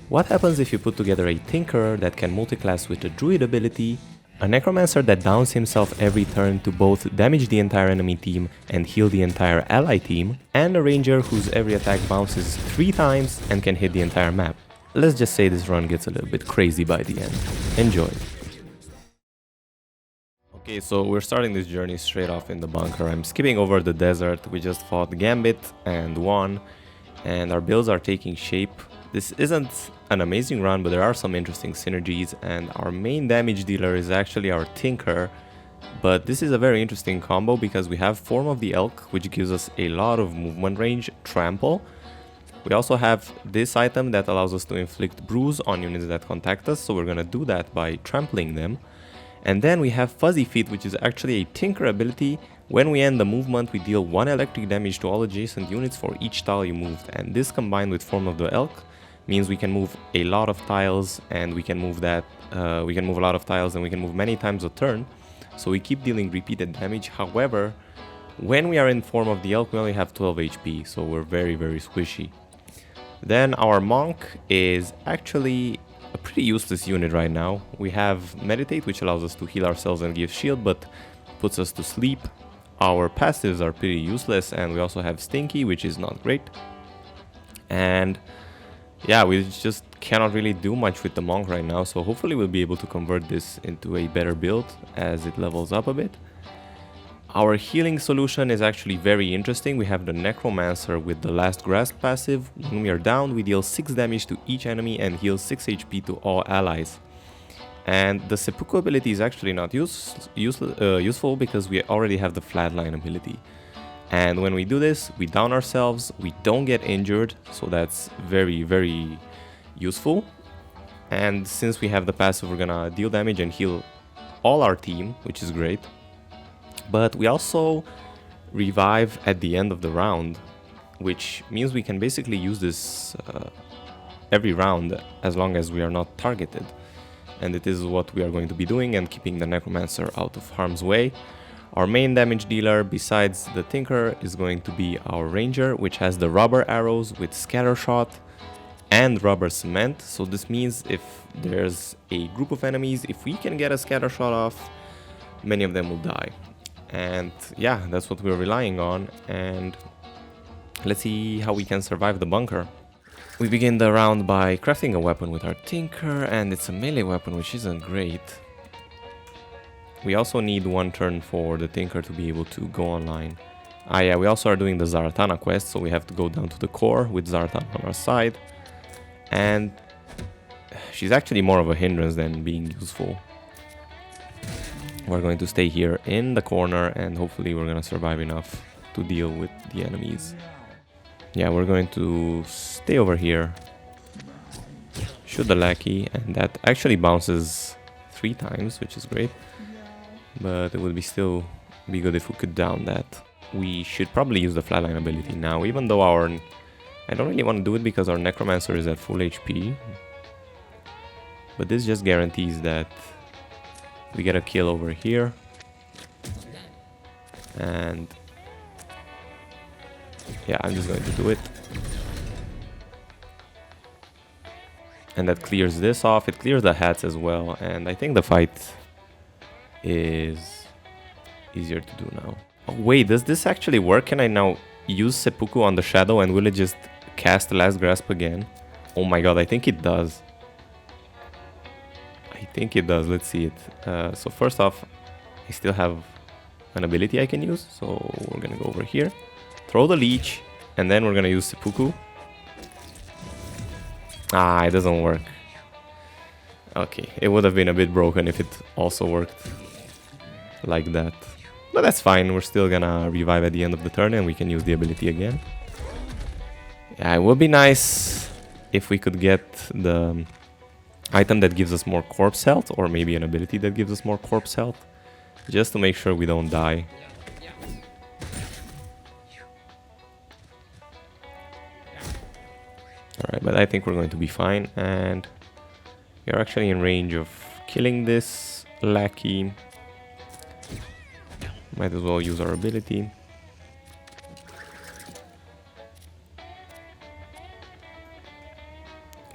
What happens if you put together a Tinker that can multiclass with a Druid ability, a Necromancer that downs himself every turn to both damage the entire enemy team and heal the entire ally team, and a Ranger whose every attack bounces 3 times and can hit the entire map? Let's just say this run gets a little bit crazy by the end. Enjoy! Okay, so we're starting this journey straight off in the bunker. I'm skipping over the desert. We just fought Gambit and won, and our builds are taking shape. This isn't an amazing run, but there are some interesting synergies, and our main damage dealer is actually our Tinker. But this is a very interesting combo because we have Form of the Elk, which gives us a lot of movement range, Trample. We also have this item that allows us to inflict bruise on units that contact us, so we're gonna do that by trampling them. And then we have Fuzzy Feet, which is actually a Tinker ability. When we end the movement, we deal 1 electric damage to all adjacent units for each tile you moved, and this combined with Form of the Elk means we can move a lot of tiles, and we can move a lot of tiles, and we can move many times a turn, so we keep dealing repeated damage. However, when we are in Form of the Elk, we only have 12 HP, so we're very squishy. Then our Monk is actually a pretty useless unit right now. We have Meditate, which allows us to heal ourselves and give shield, but puts us to sleep. Our passives are pretty useless, and we also have Stinky, which is not great. And yeah, we just cannot really do much with the Monk right now, so hopefully we'll be able to convert this into a better build as it levels up a bit. Our healing solution is actually very interesting. We have the Necromancer with the Last Grasp passive. When we are down, we deal 6 damage to each enemy and heal 6 HP to all allies. And the Seppuku ability is actually not useful because we already have the Flatline ability. And when we do this, we down ourselves, we don't get injured, so that's very useful. And since we have the passive, we're gonna deal damage and heal all our team, which is great. But we also revive at the end of the round, which means we can basically use this every round as long as we are not targeted. And it is what we are going to be doing, and keeping the Necromancer out of harm's way. Our main damage dealer, besides the Tinker, is going to be our Ranger, which has the rubber arrows with Scatter Shot and rubber cement. So this means if there's a group of enemies, if we can get a Scatter Shot off, many of them will die. And yeah, that's what we're relying on, and let's see how we can survive the bunker. We begin the round by crafting a weapon with our Tinker, and it's a melee weapon, which isn't great. We also need 1 turn for the Tinker to be able to go online. Ah yeah, we also are doing the Zaratana quest, so we have to go down to the core with Zaratana on our side. And she's actually more of a hindrance than being useful. We're going to stay here in the corner, and hopefully we're going to survive enough to deal with the enemies. Yeah, we're going to stay over here, shoot the lackey, and that actually bounces 3 times, which is great. But it would still be good if we could down that. We should probably use the Flatline ability now, even though I don't really want to do it because our Necromancer is at full HP. But this just guarantees that we get a kill over here, and yeah, I'm just going to do it. And that clears this off. It clears the hats as well, and I think the fight is easier to do now. Oh, wait, does this actually work? Can I now use Seppuku on the Shadow, and will it just cast Last Grasp again? Oh my god, I think it does. Let's see it. So first off, I still have an ability I can use, so we're gonna go over here, throw the leech, and then we're gonna use Seppuku. Ah, it doesn't work. Okay, it would have been a bit broken if it also worked like that, but that's fine. We're still gonna revive at the end of the turn, and we can use the ability again. Yeah, it would be nice if we could get the item that gives us more corpse health, or maybe an ability that gives us more corpse health, just to make sure we don't die. Alright, but I think we're going to be fine, and we are actually in range of killing this lackey. Might as well use our ability.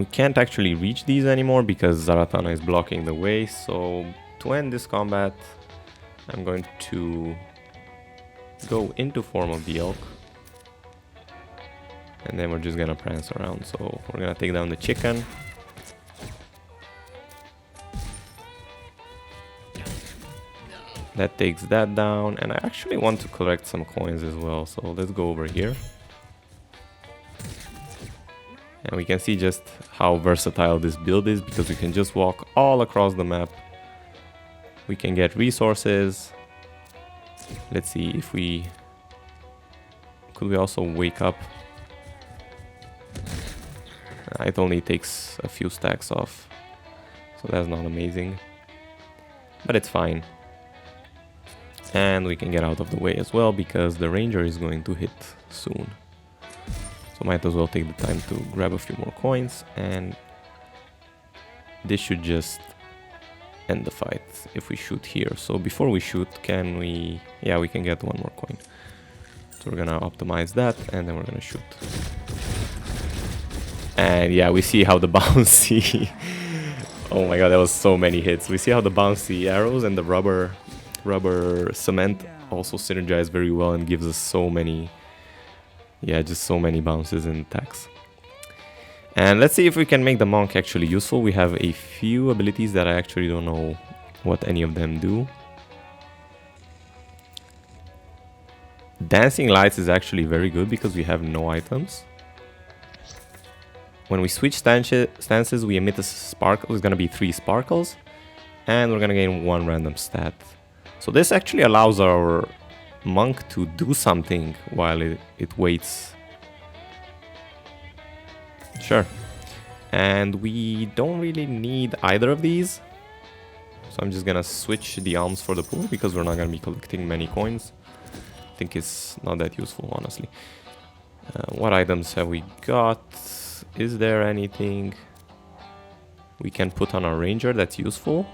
We can't actually reach these anymore because Zaratana is blocking the way. So to end this combat, I'm going to go into form of the elk. And then we're just gonna prance around. So we're gonna take down the chicken. That takes that down. And I actually want to collect some coins as well. So let's go over here. And we can see just how versatile this build is because we can just walk all across the map. We can get resources. Let's see if we... Could we also wake up? It only takes a few stacks off. So that's not amazing. But it's fine. And we can get out of the way as well because the ranger is going to hit soon. So might as well take the time to grab a few more coins, and this should just end the fight if we shoot here. So before we shoot, can we... Yeah, we can get one more coin. So we're gonna optimize that, and then we're gonna shoot. And yeah, we see how the bouncy... Oh my god, that was so many hits. We see how the bouncy arrows and the rubber cement also synergize very well and gives us so many... Yeah, just so many bounces and attacks. And let's see if we can make the monk actually useful. We have a few abilities that I actually don't know what any of them do. Dancing lights is actually very good because we have no items. When we switch stances, we emit a sparkle. It's gonna be 3 sparkles. And we're gonna gain 1 random stat. So this actually allows our monk to do something while it waits. Sure. And we don't really need either of these. So I'm just gonna switch the alms for the pool because we're not gonna be collecting many coins. I think it's not that useful, honestly. What items have we got? Is there anything we can put on our ranger that's useful?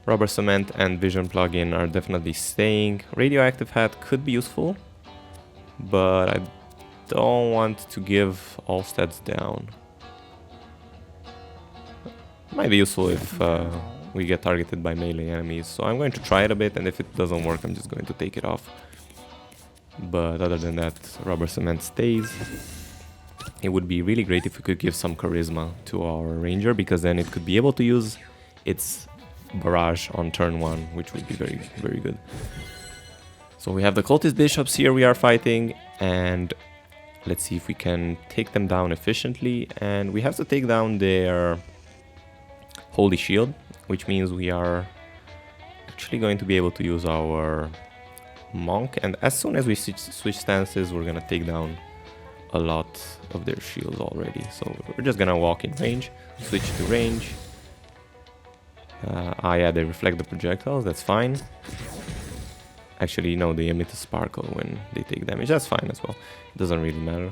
Rubber cement and vision plugin are definitely staying. Radioactive hat could be useful, but I don't want to give all stats down. Might be useful if we get targeted by melee enemies, so I'm going to try it a bit, and if it doesn't work, I'm just going to take it off. But other than that, rubber cement stays. It would be really great if we could give some charisma to our ranger, because then it could be able to use its barrage on turn 1, which would be very, very good. So we have the cultist bishops here we are fighting, and let's see if we can take them down efficiently. And we have to take down their holy shield, which means we are actually going to be able to use our monk. And as soon as we switch stances, we're gonna take down a lot of their shields already. So we're just gonna walk in range, switch to range. Yeah, they reflect the projectiles, that's fine. Actually, no, they emit a sparkle when they take damage, that's fine as well. It doesn't really matter.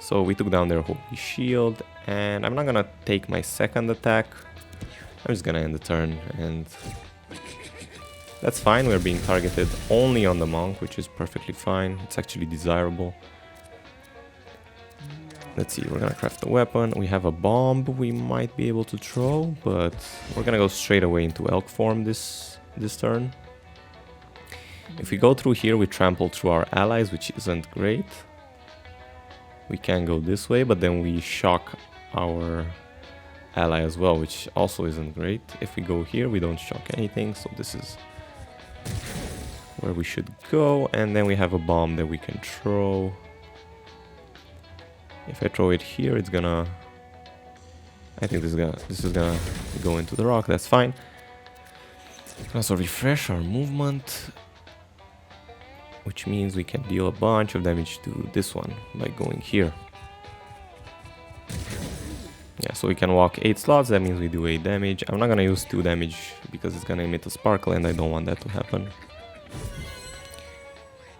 So we took down their holy shield, and I'm not gonna take my second attack. I'm just gonna end the turn, and that's fine. We're being targeted only on the monk, which is perfectly fine. It's actually desirable. Let's see, we're gonna craft a weapon. We have a bomb we might be able to throw, but we're gonna go straight away into elk form this turn. If we go through here, we trample through our allies, which isn't great. We can go this way, but then we shock our ally as well, which also isn't great. If we go here, we don't shock anything, so this is where we should go. And then we have a bomb that we can throw. If I throw it here, it's gonna... I think this is gonna go into the rock, that's fine. Also refresh our movement, which means we can deal a bunch of damage to this one by going here. Yeah, so we can walk 8 slots, that means we do 8 damage. I'm not gonna use 2 damage because it's gonna emit a sparkle and I don't want that to happen.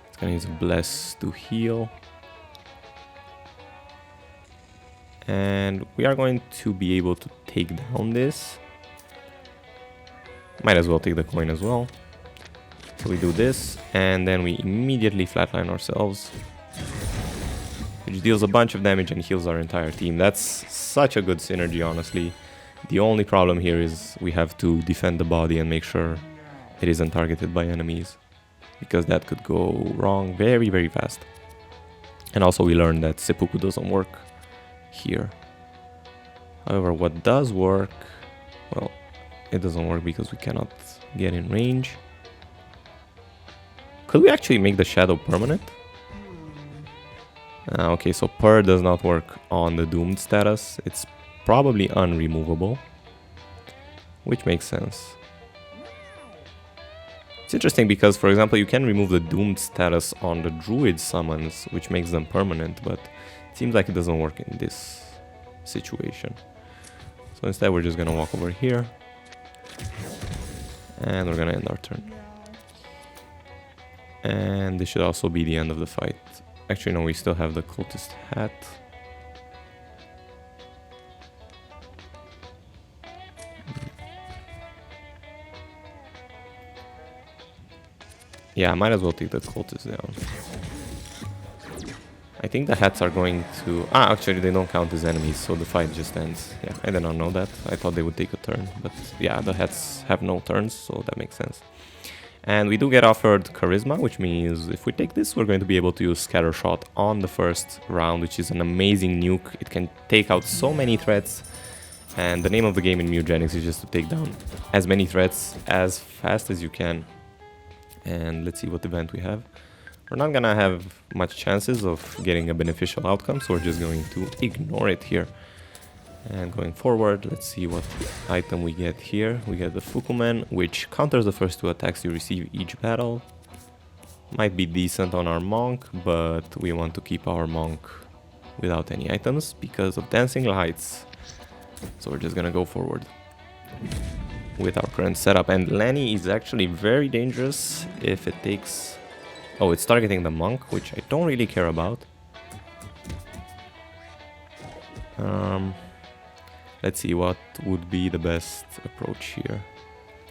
It's gonna use a bless to heal. And we are going to be able to take down this. Might as well take the coin as well. So we do this, and then we immediately flatline ourselves. We which deals a bunch of damage and heals our entire team. That's such a good synergy, honestly. The only problem here is we have to defend the body and make sure it isn't targeted by enemies, because that could go wrong very, very fast. And also we learned that seppuku doesn't work here. However, what does work, well, it doesn't work because we cannot get in range. Could we actually make the shadow permanent? Okay, so per does not work on the doomed status. It's probably unremovable, which makes sense. It's interesting because, for example, you can remove the doomed status on the druid summons, which makes them permanent, but it seems like it doesn't work in this situation. So instead we're just gonna walk over here and we're gonna end our turn. And this should also be the end of the fight. Actually, no, we still have the cultist hat. Yeah, I might as well take the cultist down. I think the hats are going to... actually, they don't count as enemies, so the fight just ends. Yeah, I did not know that. I thought they would take a turn. But yeah, the hats have no turns, so that makes sense. And we do get offered Charisma, which means if we take this, we're going to be able to use Scatter Shot on the first round, which is an amazing nuke. It can take out so many threats. And the name of the game in Genics is just to take down as many threats as fast as you can. And let's see what event we have. We're not gonna have much chances of getting a beneficial outcome, so we're just going to ignore it here. And going forward, let's see what item we get here. We get the Fukumen, which counters the first 2 attacks you receive each battle. Might be decent on our monk, but we want to keep our monk without any items because of Dancing Lights. So we're just gonna go forward with our current setup. And Lenny is actually very dangerous if it takes... Oh, it's targeting the monk, which I don't really care about. Let's see what would be the best approach here.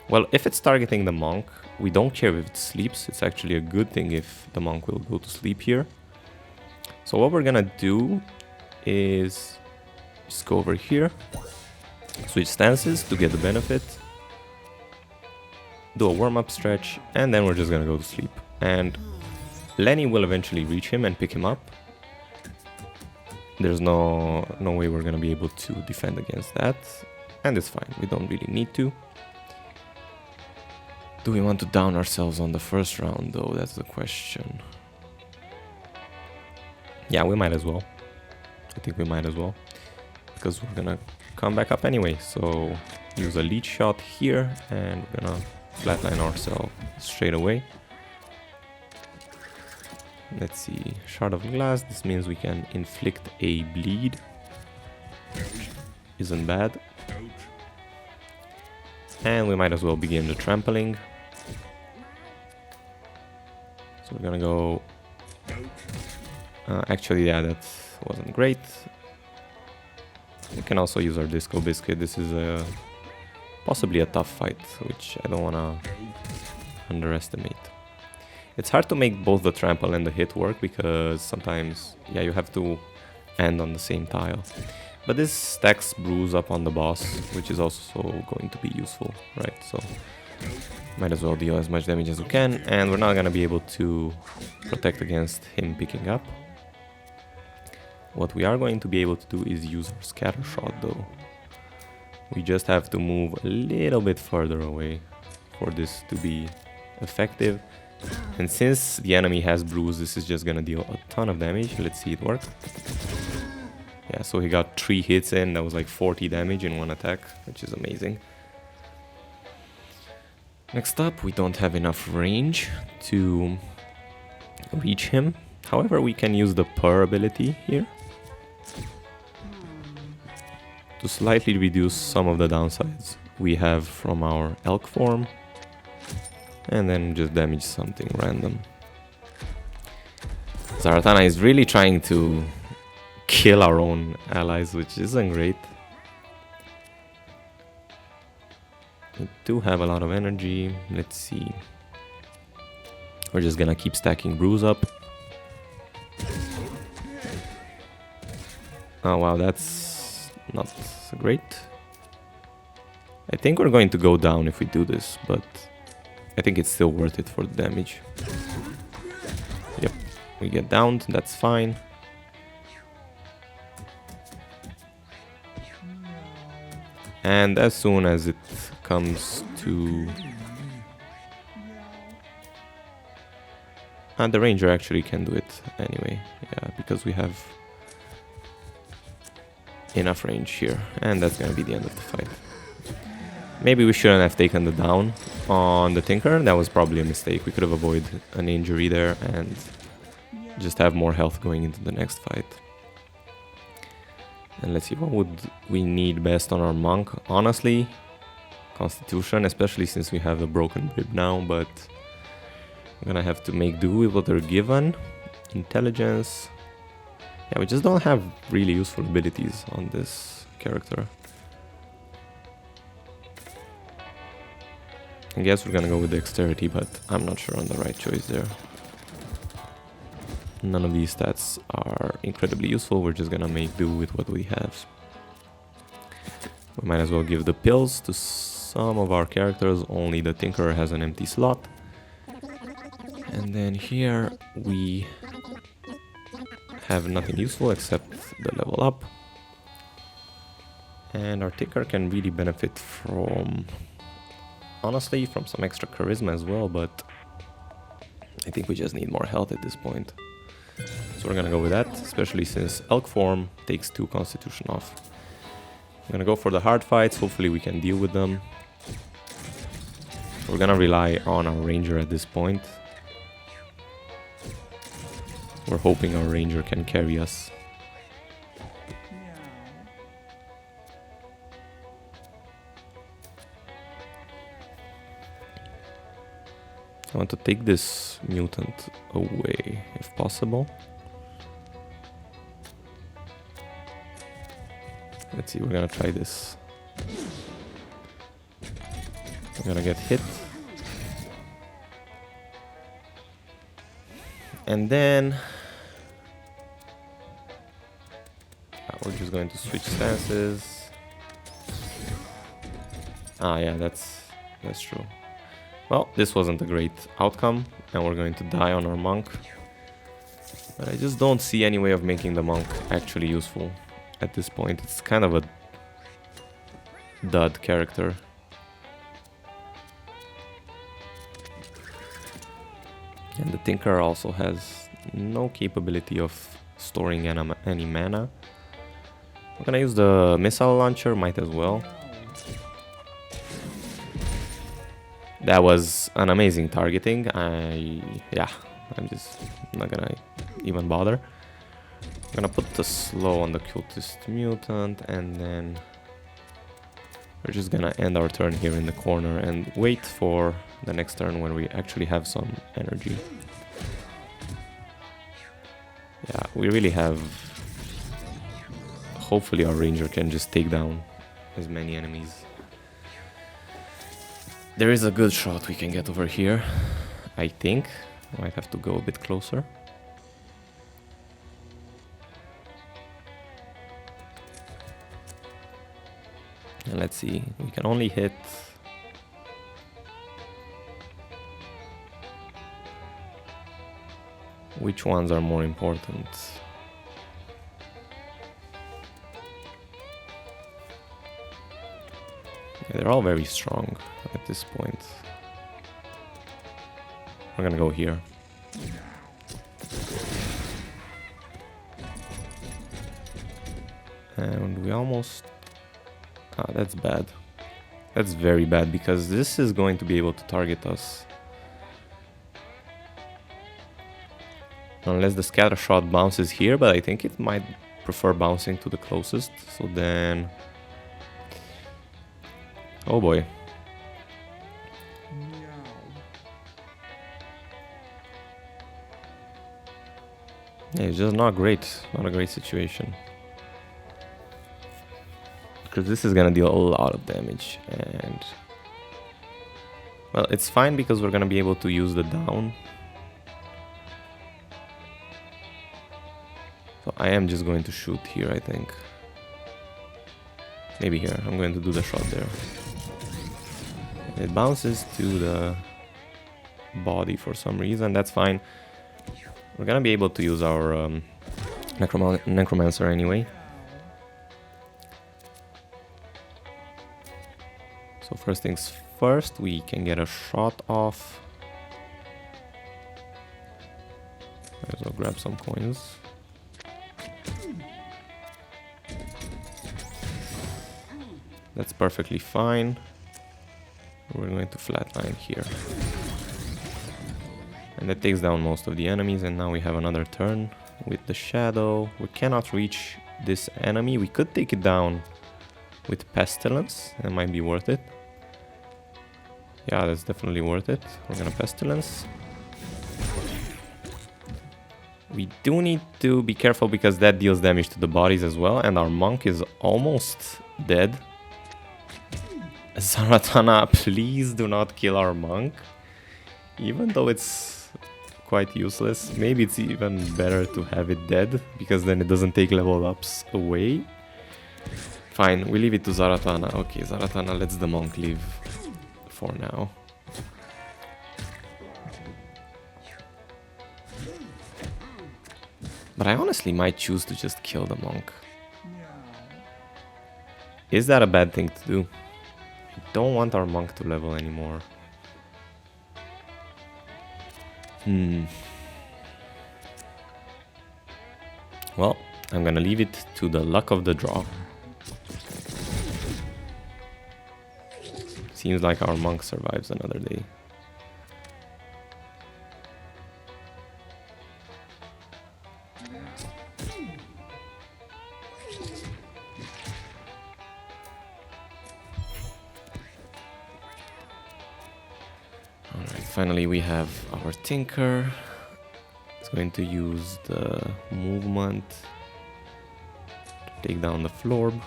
Well, if it's targeting the monk, we don't care if it sleeps. It's actually a good thing if the monk will go to sleep here. So what we're gonna do is just go over here, switch stances to get the benefit, do a warm-up stretch, and then we're just gonna go to sleep. And Lenny will eventually reach him and pick him up. There's no way we're gonna be able to defend against that, and it's fine, we don't really need to. Do we want to down ourselves on the first round though? That's the question. Yeah, we might as well. I think we might as well, because we're gonna come back up anyway. So use a leech shot here and we're gonna flatline ourselves straight away. Let's see, Shard of Glass, this means we can inflict a bleed, which isn't bad. And we might as well begin the trampling. So we're gonna go... actually, yeah, that wasn't great. We can also use our Disco Biscuit. This is possibly a tough fight, which I don't wanna underestimate. It's hard to make both the trample and the hit work because sometimes, yeah, you have to end on the same tile. But this stacks bruise up on the boss, which is also going to be useful, right? So might as well deal as much damage as we can, and we're not gonna be able to protect against him picking up. What we are going to be able to do is use our Scatter Shot though. We just have to move a little bit further away for this to be effective. And since the enemy has bruise, this is just gonna deal a ton of damage. Let's see it work. Yeah, so he got 3 hits in, that was like 40 damage in 1 attack, which is amazing. Next up, we don't have enough range to reach him. However, we can use the Purr ability here to slightly reduce some of the downsides we have from our elk form, and then just damage something random. Zaratana is really trying to kill our own allies, which isn't great. We do have a lot of energy. Let's see. We're just gonna keep stacking brews up. Oh wow, that's not great. I think we're going to go down if we do this, but I think it's still worth it for the damage. Yep, we get downed, that's fine. And as soon as it comes to... And the ranger actually can do it anyway, yeah, because we have enough range here, and that's gonna be the end of the fight. Maybe we shouldn't have taken the down on the Tinker, that was probably a mistake. We could have avoided an injury there and just have more health going into the next fight. And let's see, what would we need best on our monk? Honestly, Constitution, especially since we have the broken rib now, but we're gonna have to make do with what they're given. Intelligence. Yeah, we just don't have really useful abilities on this character. I guess we're gonna go with Dexterity, but I'm not sure on the right choice there. None of these stats are incredibly useful, we're just gonna make do with what we have. We might as well give the pills to some of our characters, only the Tinkerer has an empty slot. And then here we have nothing useful except the level up. And our Tinker can really benefit from, honestly, from some extra charisma as well, but I think we just need more health at this point. So we're gonna go with that, especially since Elk form takes 2 Constitution off. I'm gonna go for the hard fights, hopefully we can deal with them. We're gonna rely on our ranger at this point. We're hoping our ranger can carry us. I want to take this mutant away, if possible. Let's see, we're gonna try this. We're gonna get hit. And then... we're just going to switch stances. Ah, yeah, that's true. Well, this wasn't a great outcome, and we're going to die on our monk. But I just don't see any way of making the monk actually useful at this point. It's kind of a dud character. And the Tinker also has no capability of storing any mana. I'm gonna use the missile launcher, might as well. That was an amazing targeting. I'm just not gonna even bother. I'm gonna put the slow on the cultist mutant, and then we're just gonna end our turn here in the corner and wait for the next turn when we actually have some energy. Yeah, we really have... Hopefully our ranger can just take down as many enemies. There is a good shot we can get over here, I think. Might have to go a bit closer. And let's see, we can only hit... Which ones are more important? Yeah, they're all very strong at this point. We're gonna go here. And we almost... Ah, that's bad. That's very bad, because this is going to be able to target us. Unless the scatter shot bounces here, but I think it might prefer bouncing to the closest. So then... Oh boy. Yeah, it's just not great. Not a great situation. Because this is gonna deal a lot of damage, and... Well, it's fine because we're gonna be able to use the down. So I am just going to shoot here, I think. Maybe here. I'm going to do the shot there. It bounces to the body for some reason. That's fine. We're gonna be able to use our necromancer anyway. So first things first, we can get a shot off. Might as well grab some coins. That's perfectly fine. We're going to flatline here. And that takes down most of the enemies, and now we have another turn with the shadow. We cannot reach this enemy. We could take it down with Pestilence. That might be worth it. Yeah, that's definitely worth it. We're gonna Pestilence. We do need to be careful because that deals damage to the bodies as well, and our monk is almost dead. Zaratana, please do not kill our monk. Even though it's quite useless, maybe it's even better to have it dead, because then it doesn't take level ups away. Fine, we leave it to Zaratana. Okay, Zaratana lets the monk live for now. But I honestly might choose to just kill the monk. Is that a bad thing to do? I don't want our monk to level anymore. Well, I'm gonna leave it to the luck of the draw. Seems like our monk survives another day. Finally, we have our Tinker. It's going to use the movement to take down the Florb.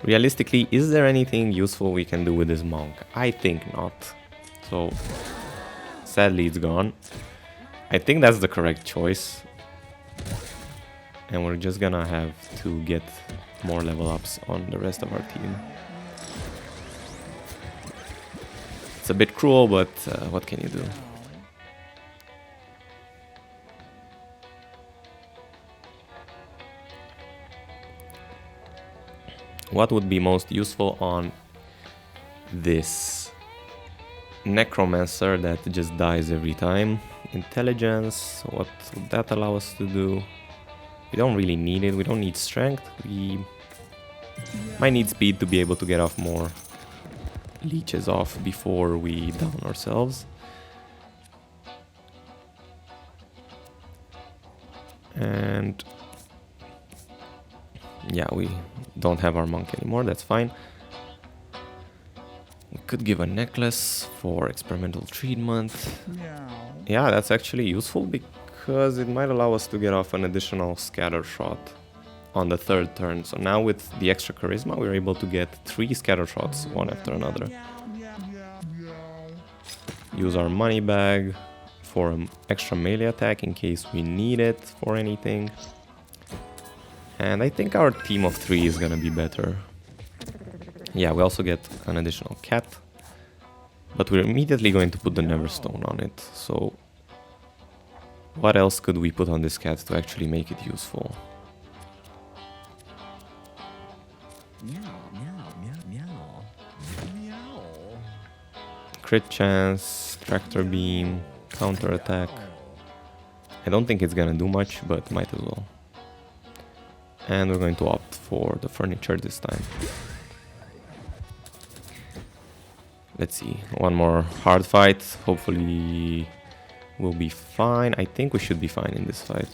Realistically, is there anything useful we can do with this monk? I think not. So, sadly, it's gone. I think that's the correct choice. And we're just gonna have to get more level ups on the rest of our team. It's a bit cruel, but what can you do? What would be most useful on this necromancer that just dies every time? Intelligence, what would that allow us to do? We don't really need it, we don't need strength, we might need speed to be able to get off more leeches off before we down ourselves. And yeah, we don't have our monk anymore, that's fine. We could give a necklace for experimental treatment. Yeah, that's actually useful because it might allow us to get off an additional scatter shot on the third turn. So now with the extra charisma, we're able to get 3 scatter shots, one after another. Use our money bag for an extra melee attack in case we need it for anything. And I think our team of 3 is gonna be better. Yeah, we also get an additional cat. But we're immediately going to put the Neverstone on it. So what else could we put on this cat to actually make it useful? Crit chance, tractor beam, counter attack. I don't think it's gonna do much, but might as well. And we're going to opt for the furniture this time. Let's see, one more hard fight. Hopefully we'll be fine. I think we should be fine in this fight.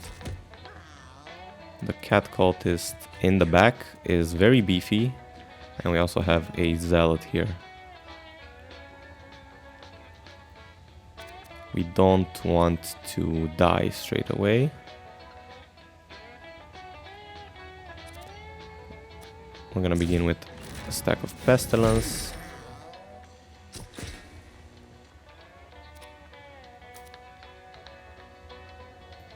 The cat cultist in the back is very beefy. And we also have a zealot here. We don't want to die straight away. We're gonna begin with a stack of pestilence.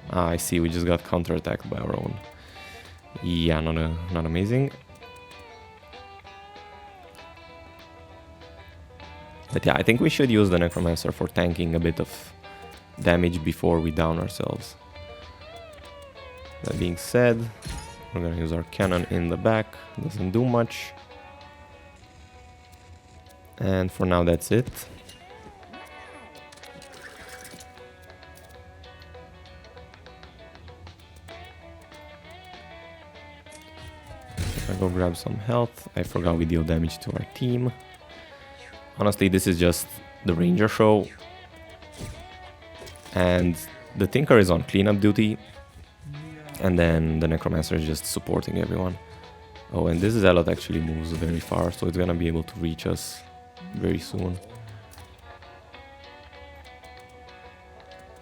Ah, I see, we just got counterattacked by our own. Yeah, not amazing. But yeah, I think we should use the Necromancer for tanking a bit of damage before we down ourselves. That being said, we're gonna use our cannon in the back. Doesn't do much. And for now, that's it. I'll go grab some health. I forgot we deal damage to our team. Honestly, this is just the Ranger show. And the Tinker is on cleanup duty. And then the Necromancer is just supporting everyone. Oh, and this Zealot actually moves very far, so it's gonna be able to reach us very soon.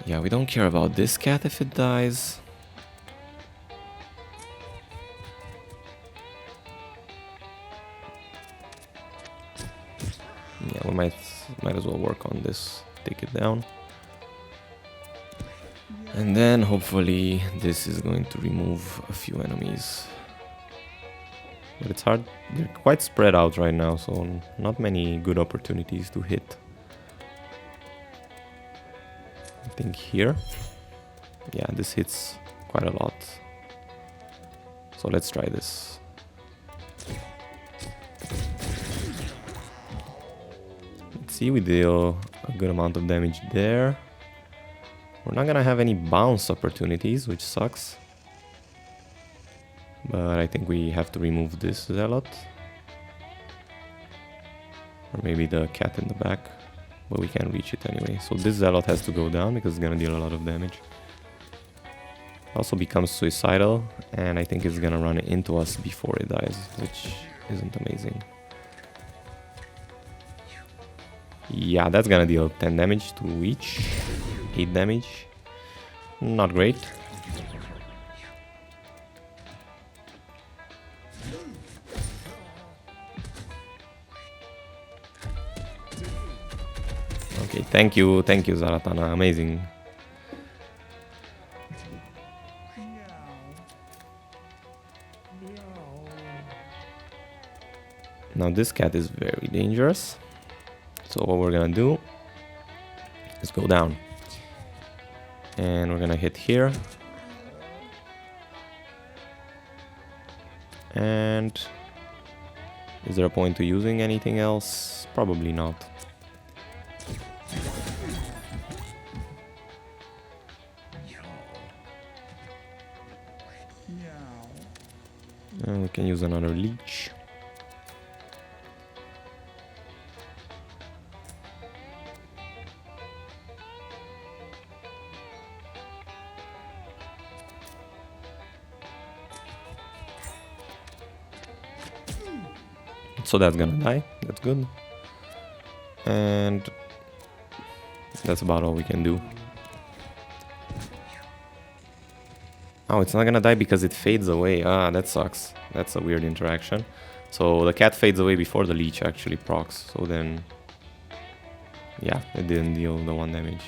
Yeah, we don't care about this cat if it dies. Yeah, we might as well work on this, take it down. And then hopefully this is going to remove a few enemies. But it's hard, they're quite spread out right now, so not many good opportunities to hit. I think here. Yeah, this hits quite a lot. So let's try this. Let's see, we deal a good amount of damage there. We're not gonna have any bounce opportunities, which sucks. But I think we have to remove this Zealot. Or maybe the cat in the back. But we can't reach it anyway. So this Zealot has to go down because it's gonna deal a lot of damage. Also becomes suicidal, and I think it's gonna run into us before it dies, which isn't amazing. Yeah, that's gonna deal 10 damage to each. 8 damage. Not great. Okay, thank you, Zaratana, amazing. Now this cat is very dangerous. So what we're gonna do is go down. And we're gonna hit here. And is there a point to using anything else? Probably not. And we can use another leech. So that's gonna die, that's good. And that's about all we can do. Oh, it's not gonna die because it fades away. Ah, that sucks. That's a weird interaction. So the cat fades away before the leech actually procs. So then, yeah, it didn't deal the 1 damage.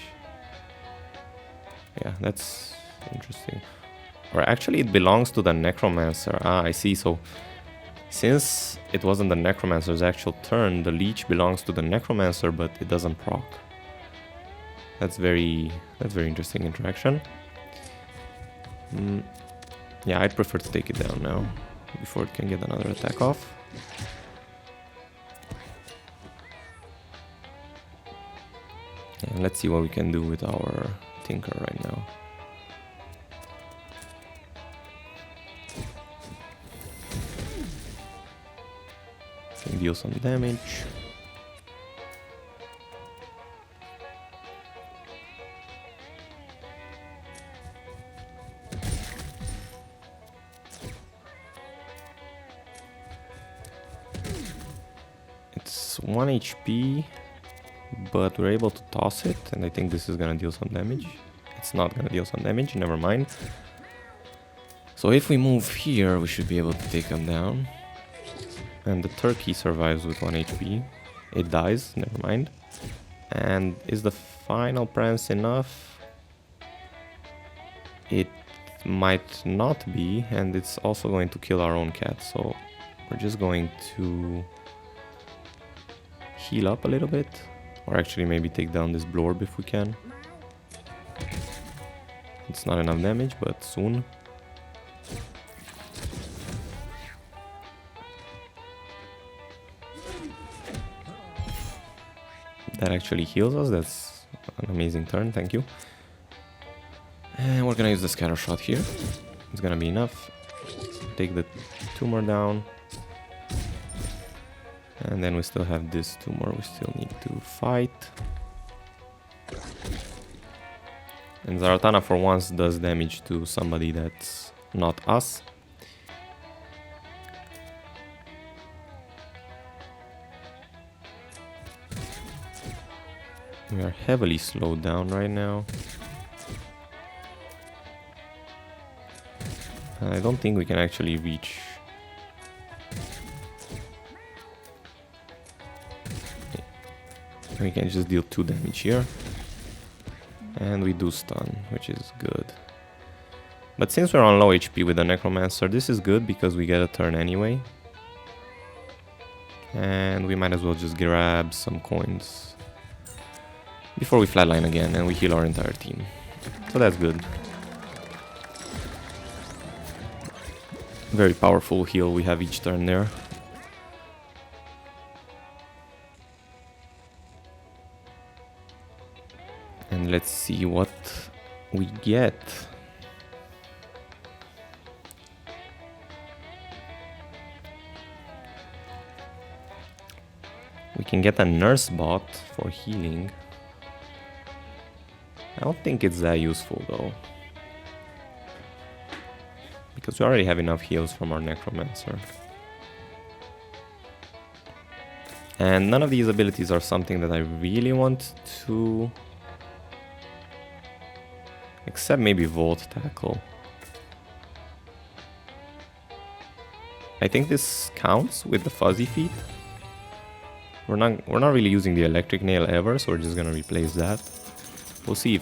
Yeah, that's interesting. Or actually it belongs to the Necromancer. Ah, I see. So since it wasn't the Necromancer's actual turn, the leech belongs to the Necromancer, but it doesn't proc. That's very interesting interaction. Yeah, I'd prefer to take it down now before it can get another attack off. And let's see what we can do with our Tinker right now. Can deal some damage. It's 1 HP, but we're able to toss it, and I think this is gonna deal some damage. It's not gonna deal some damage, never mind. So if we move here, we should be able to take him down. And the turkey survives with 1 HP. It dies, never mind. And is the final prance enough? It might not be, and it's also going to kill our own cat, so we're just going to heal up a little bit, or actually maybe take down this blorb if we can. It's not enough damage, but soon. That actually heals us. That's an amazing turn, thank you. And we're gonna use the scatter shot here. It's gonna be enough. Take the tumor down. And then we still have this tumor we still need to fight. And Zaratana for once does damage to somebody that's not us. We are heavily slowed down right now. I don't think we can actually reach. We can just deal 2 damage here. And we do stun, which is good. But since we're on low HP with the Necromancer, this is good because we get a turn anyway. And we might as well just grab some coins before we flatline again and we heal our entire team. So that's good. Very powerful heal we have each turn there. And let's see what we get. We can get a nurse bot for healing. I don't think it's that useful though, because we already have enough heals from our Necromancer. And none of these abilities are something that I really want to... except maybe Volt Tackle. I think this counts with the fuzzy feet. We're not really using the electric nail ever, so we're just gonna replace that. We'll see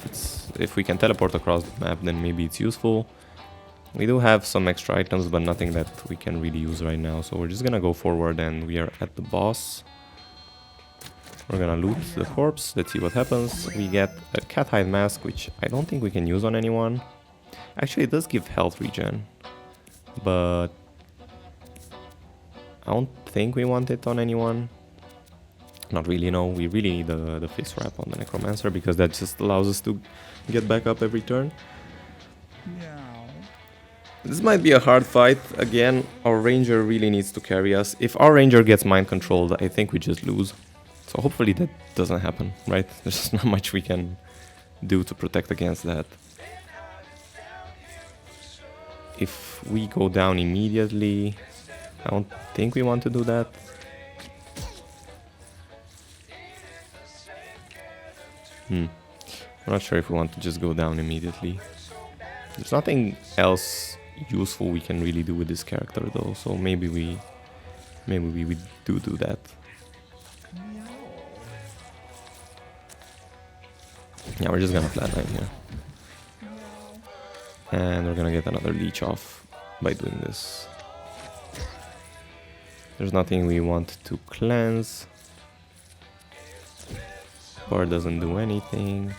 if we can teleport across the map, then maybe it's useful. We do have some extra items, but nothing that we can really use right now. So we're just gonna go forward and we are at the boss. We're gonna loot the corpse, let's see what happens. We get a cat hide mask, which I don't think we can use on anyone. Actually, it does give health regen, but I don't think we want it on anyone. Not really, no. We really need the face wrap on the Necromancer because that just allows us to get back up every turn. This might be a hard fight. Again, our ranger really needs to carry us. If our ranger gets mind controlled, I think we just lose. So hopefully that doesn't happen, right? There's not much we can do to protect against that. If we go down immediately, I don't think we want to do that. I'm not sure if we want to just go down immediately. There's nothing else useful we can really do with this character though, so maybe we do that. Yeah, we're just gonna flatline here. And we're gonna get another leech off by doing this. There's nothing we want to cleanse. Bar doesn't do anything.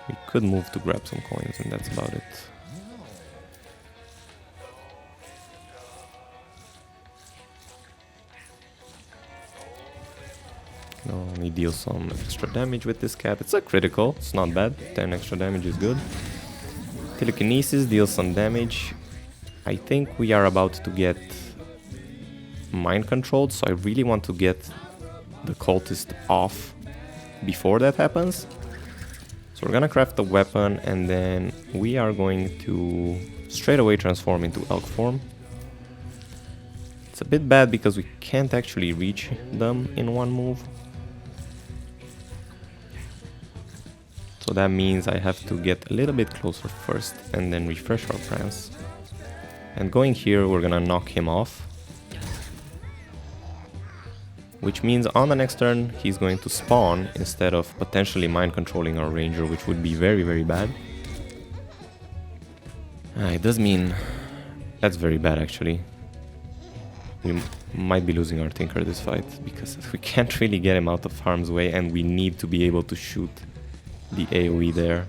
We could move to grab some coins and that's about it. Can only deal some extra damage with this cat. It's a critical, it's not bad. 10 extra damage is good. Telekinesis deals some damage. I think we are about to get mind controlled, so I really want to get the cultist off before that happens. So we're gonna craft the weapon and then we are going to straight away transform into elk form. It's a bit bad because we can't actually reach them in one move. So that means I have to get a little bit closer first and then refresh our prance. And going here, we're gonna knock him off. Which means on the next turn, he's going to spawn instead of potentially mind controlling our ranger, which would be very, very bad. It does mean that's very bad actually. We might be losing our Tinker this fight because we can't really get him out of harm's way, and we need to be able to shoot the AoE there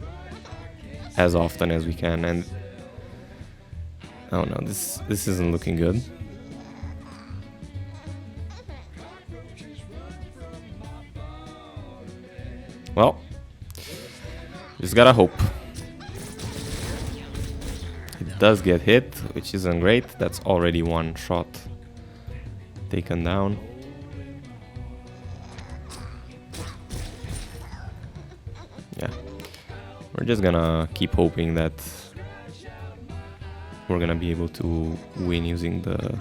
as often as we can. And oh no, this isn't looking good. Well, just gotta hope. It does get hit, which isn't great. That's already one shot taken down. Yeah, we're just gonna keep hoping that we're gonna be able to win using the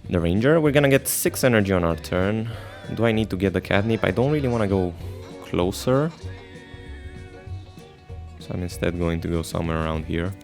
Ranger. We're gonna get 6 energy on our turn. Do I need to get the catnip? I don't really want to go closer, so I'm instead going to go somewhere around here.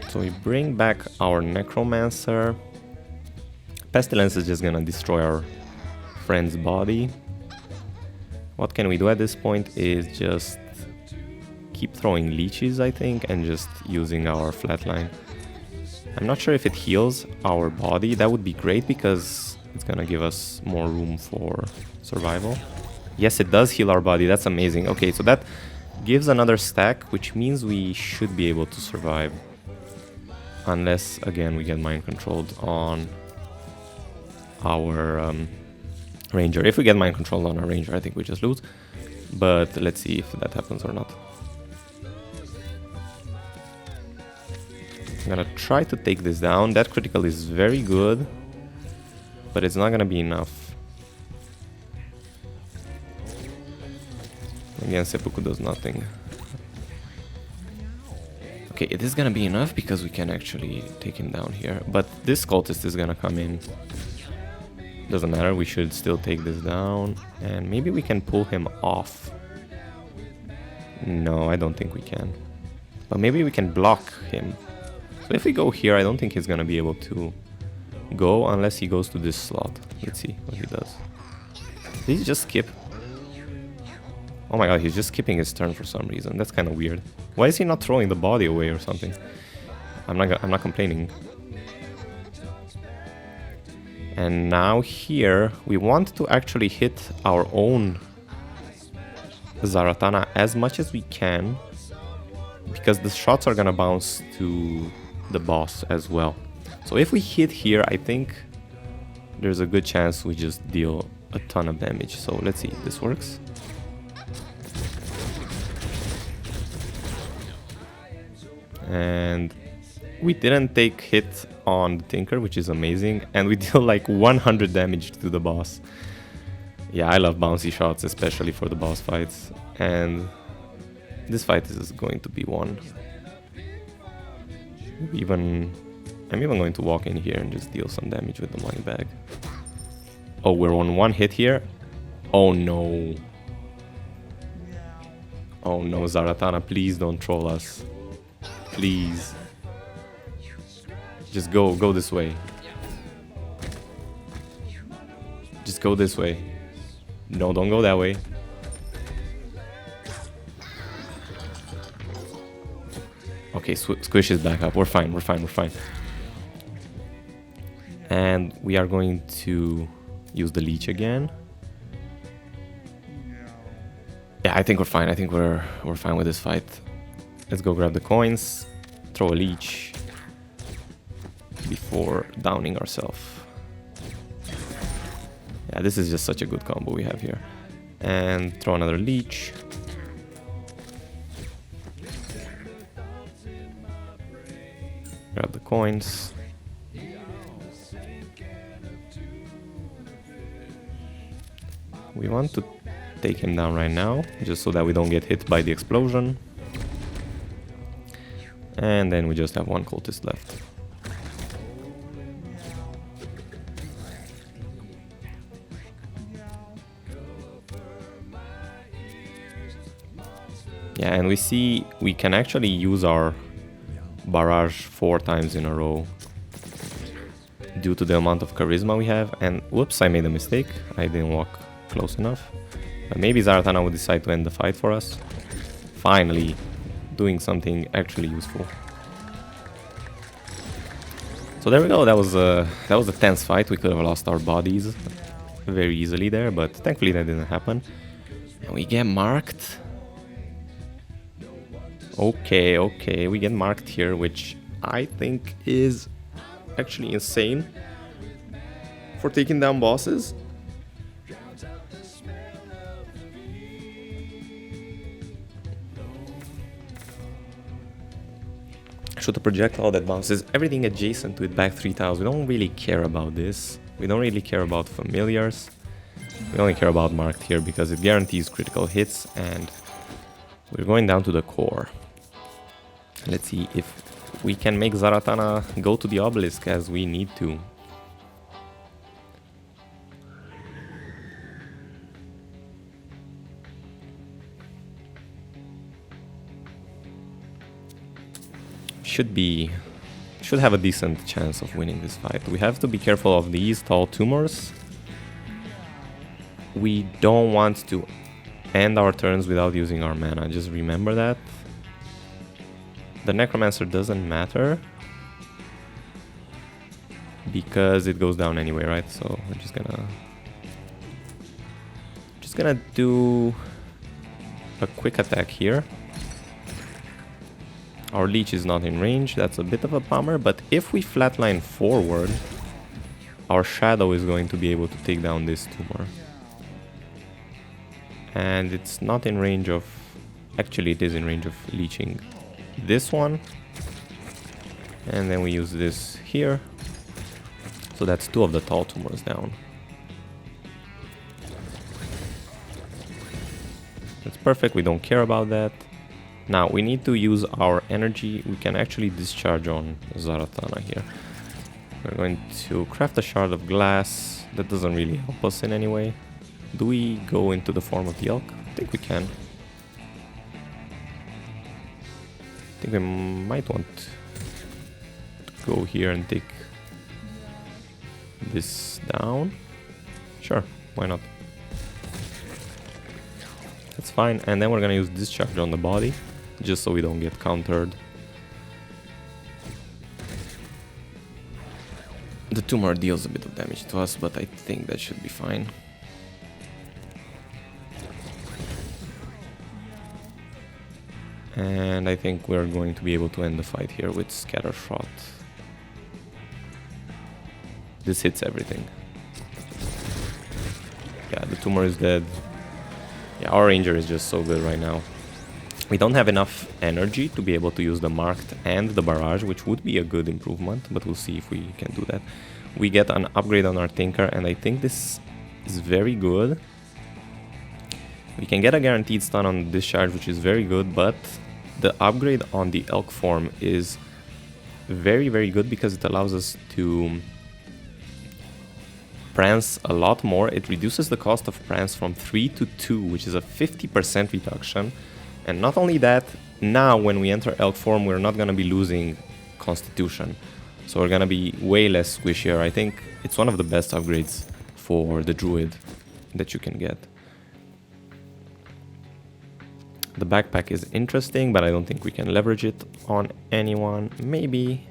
So we bring back our Necromancer. Pestilence is just gonna destroy our friend's body. What can we do at this point is just keep throwing leeches, I think, and just using our flatline. I'm not sure if it heals our body. That would be great because it's gonna give us more room for survival. Yes, it does heal our body. That's amazing. Okay, so that gives another stack, which means we should be able to survive. Unless, again, we get mind controlled on our Ranger. If we get mind controlled on our Ranger, I think we just lose. But let's see if that happens or not. I'm gonna try to take this down. That critical is very good, but it's not gonna be enough. Again, Seppuku does nothing. Okay, it is gonna be enough because we can actually take him down here. But this cultist is gonna come in. Doesn't matter, we should still take this down. And maybe we can pull him off. No, I don't think we can. But maybe we can block him. So if we go here, I don't think he's gonna be able to go unless he goes to this slot. Let's see what he does. Did he just skip? Oh my god, he's just skipping his turn for some reason. That's kind of weird. Why is he not throwing the body away or something? I'm not complaining. And now here, we want to actually hit our own Zaratana as much as we can, because the shots are gonna bounce to the boss as well. So if we hit here, I think there's a good chance we just deal a ton of damage. So let's see if this works. And we didn't take hit on the Tinker, which is amazing, and we deal like 100 damage to the boss. Yeah, I love bouncy shots, especially for the boss fights, and this fight is going to be won. I'm even going to walk in here and just deal some damage with the money bag. Oh, we're on one hit here. Oh no. Oh no, Zaratana, please don't troll us. Please. Just go this way. Just go this way. No, don't go that way. Okay, Squish is back up. We're fine, we're fine, we're fine. And we are going to use the leech again. Yeah, I think we're fine. I think we're fine with this fight. Let's go grab the coins, throw a leech before downing ourselves. Yeah, this is just such a good combo we have here. And throw another leech. Grab the coins. We want to take him down right now, just so that we don't get hit by the explosion. And then we just have one cultist left. Yeah, and we see we can actually use our barrage 4 times in a row due to the amount of charisma we have. And whoops, I made a mistake. I didn't walk close enough. But maybe Zaratana would decide to end the fight for us. Finally, doing something actually useful. So there we go. That was a tense fight. We could have lost our bodies very easily there, but thankfully that didn't happen. And we get marked. Okay, we get marked here, which I think is actually insane for taking down bosses. Shoot a projectile that bounces everything adjacent to it back 3000. We don't really care about this. We don't really care about familiars. We only care about marked here because it guarantees critical hits, and we're going down to the core. Let's see if we can make Zaratana go to the obelisk as we need to. Should have a decent chance of winning this fight. We have to be careful of these tall tumors. We don't want to end our turns without using our mana, just remember that. The Necromancer doesn't matter because it goes down anyway, right? So we're just gonna do a quick attack here. Our leech is not in range, that's a bit of a bummer, but if we flatline forward, our shadow is going to be able to take down this tumor. And it's not in range of... Actually, it is in range of leeching this one. And then we use this here. So that's 2 of the tall tumors down. That's perfect, we don't care about that. Now, we need to use our energy. We can actually discharge on Zaratana here. We're going to craft a shard of glass. That doesn't really help us in any way. Do we go into the form of the elk? I think we can. I think we might want to go here and take this down. Sure, why not? That's fine, and then we're gonna use discharge on the body, just so we don't get countered. The tumor deals a bit of damage to us, but I think that should be fine. And I think we're going to be able to end the fight here with Scatter Shot. This hits everything. Yeah, the tumor is dead. Yeah, our ranger is just so good right now. We don't have enough energy to be able to use the marked and the barrage, which would be a good improvement, but we'll see if we can do that. We get an upgrade on our Tinker, and I think this is very good. We can get a guaranteed stun on discharge, which is very good, but the upgrade on the elk form is very, very good because it allows us to prance a lot more. It reduces the cost of prance from 3 to 2, which is a 50% reduction. And not only that, now when we enter elk form, we're not going to be losing constitution. So we're going to be way less squishier. I think it's one of the best upgrades for the druid that you can get. The backpack is interesting, but I don't think we can leverage it on anyone. Maybe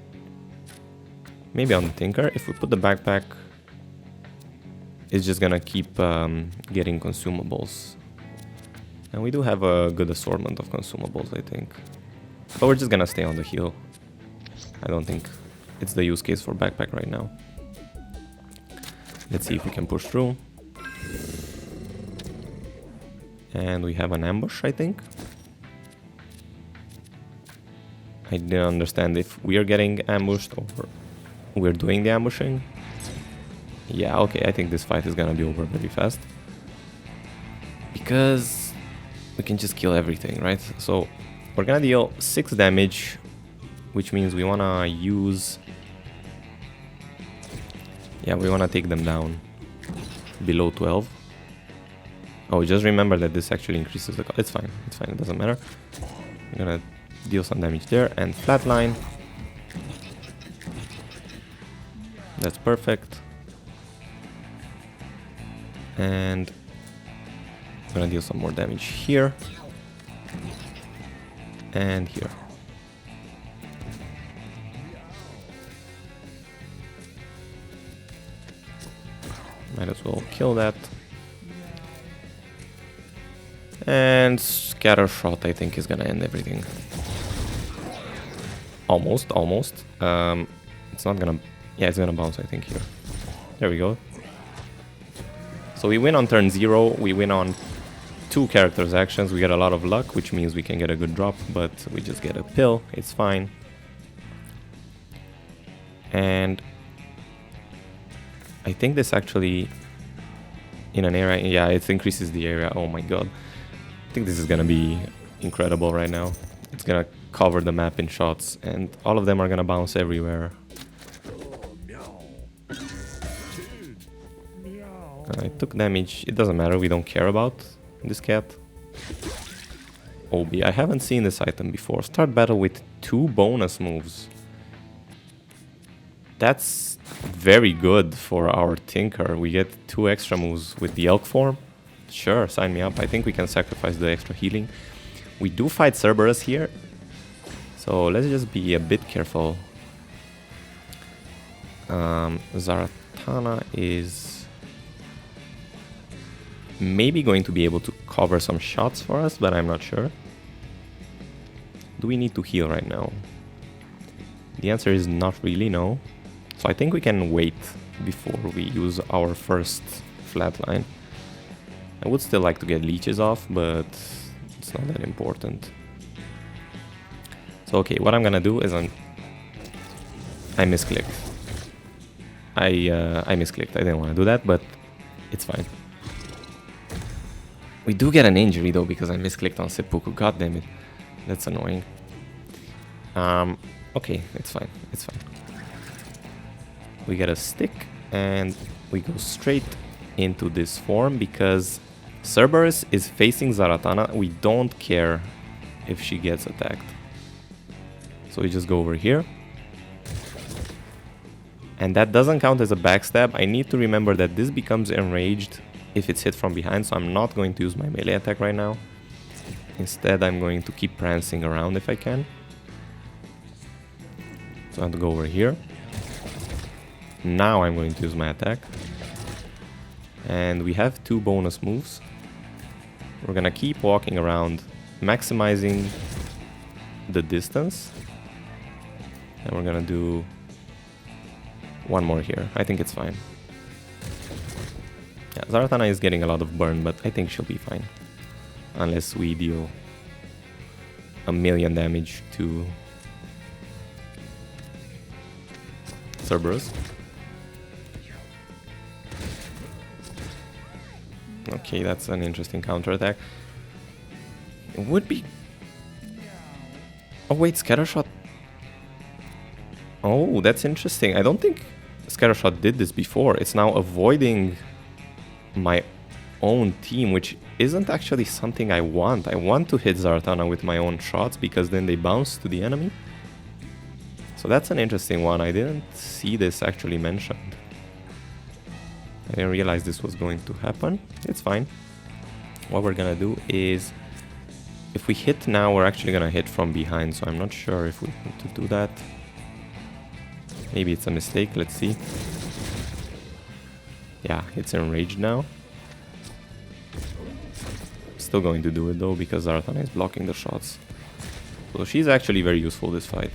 on the Tinker. If we put the backpack, it's just gonna keep getting consumables. And we do have a good assortment of consumables, I think. But we're just gonna stay on the heal. I don't think it's the use case for backpack right now. Let's see if we can push through. And we have an ambush, I think. I didn't understand if we are getting ambushed or we're doing the ambushing. Yeah, okay, I think this fight is gonna be over very fast. Because we can just kill everything, right? So we're gonna deal 6 damage, which means we wanna use... Yeah, we wanna take them down below 12. Oh, just remember that this actually increases the cost. It's fine, it doesn't matter. I'm gonna deal some damage there and flatline. That's perfect. And I'm gonna deal some more damage here. And here. Might as well kill that. And scatter shot, I think, is gonna end everything. Almost. It's not gonna... Yeah, it's gonna bounce, I think, here. There we go. So we win on turn 0. We win on 2 characters' actions. We get a lot of luck, which means we can get a good drop, but we just get a pill. It's fine. And I think this actually... In an area... Yeah, it increases the area. Oh my god. I think this is gonna be incredible right now. It's gonna cover the map in shots, and all of them are gonna bounce everywhere. I took damage. It doesn't matter. We don't care about this cat. Obi. I haven't seen this item before. Start battle with 2 bonus moves. That's very good for our Tinker. We get 2 extra moves with the Elk form. Sure, sign me up. I think we can sacrifice the extra healing. We do fight Cerberus here, so let's just be a bit careful. Zaratana is maybe going to be able to cover some shots for us, but I'm not sure. Do we need to heal right now? The answer is not really, no. So I think we can wait before we use our first flatline. I would still like to get leeches off, but it's not that important. So okay, what I'm gonna do is I misclicked. I misclicked. I didn't want to do that, but it's fine. We do get an injury though because I misclicked on seppuku. God damn it, that's annoying. Okay, it's fine. It's fine. We get a stick and we go straight into this form because Cerberus is facing Zaratana. We don't care if she gets attacked. So we just go over here. And that doesn't count as a backstab. I need to remember that this becomes enraged if it's hit from behind, so I'm not going to use my melee attack right now. Instead, I'm going to keep prancing around if I can. So I have to go over here. Now I'm going to use my attack. And we have 2 bonus moves. We're gonna keep walking around, maximizing the distance. And we're gonna do 1 more here. I think it's fine. Yeah, Zaratana is getting a lot of burn, but I think she'll be fine. Unless we deal 1,000,000 damage to Cerberus. Okay, that's an interesting counterattack. It would be... Oh wait, Scattershot. Oh, that's interesting. I don't think Scattershot did this before. It's now avoiding my own team, which isn't actually something I want. I want to hit Zaratana with my own shots because then they bounce to the enemy. So that's an interesting one. I didn't see this actually mentioned. I didn't realize this was going to happen. It's fine. What we're gonna do is, if we hit now, we're actually gonna hit from behind, so I'm not sure if we need to do that. Maybe it's a mistake, let's see. Yeah, it's enraged now. Still going to do it though, because Zaratana is blocking the shots. So she's actually very useful this fight.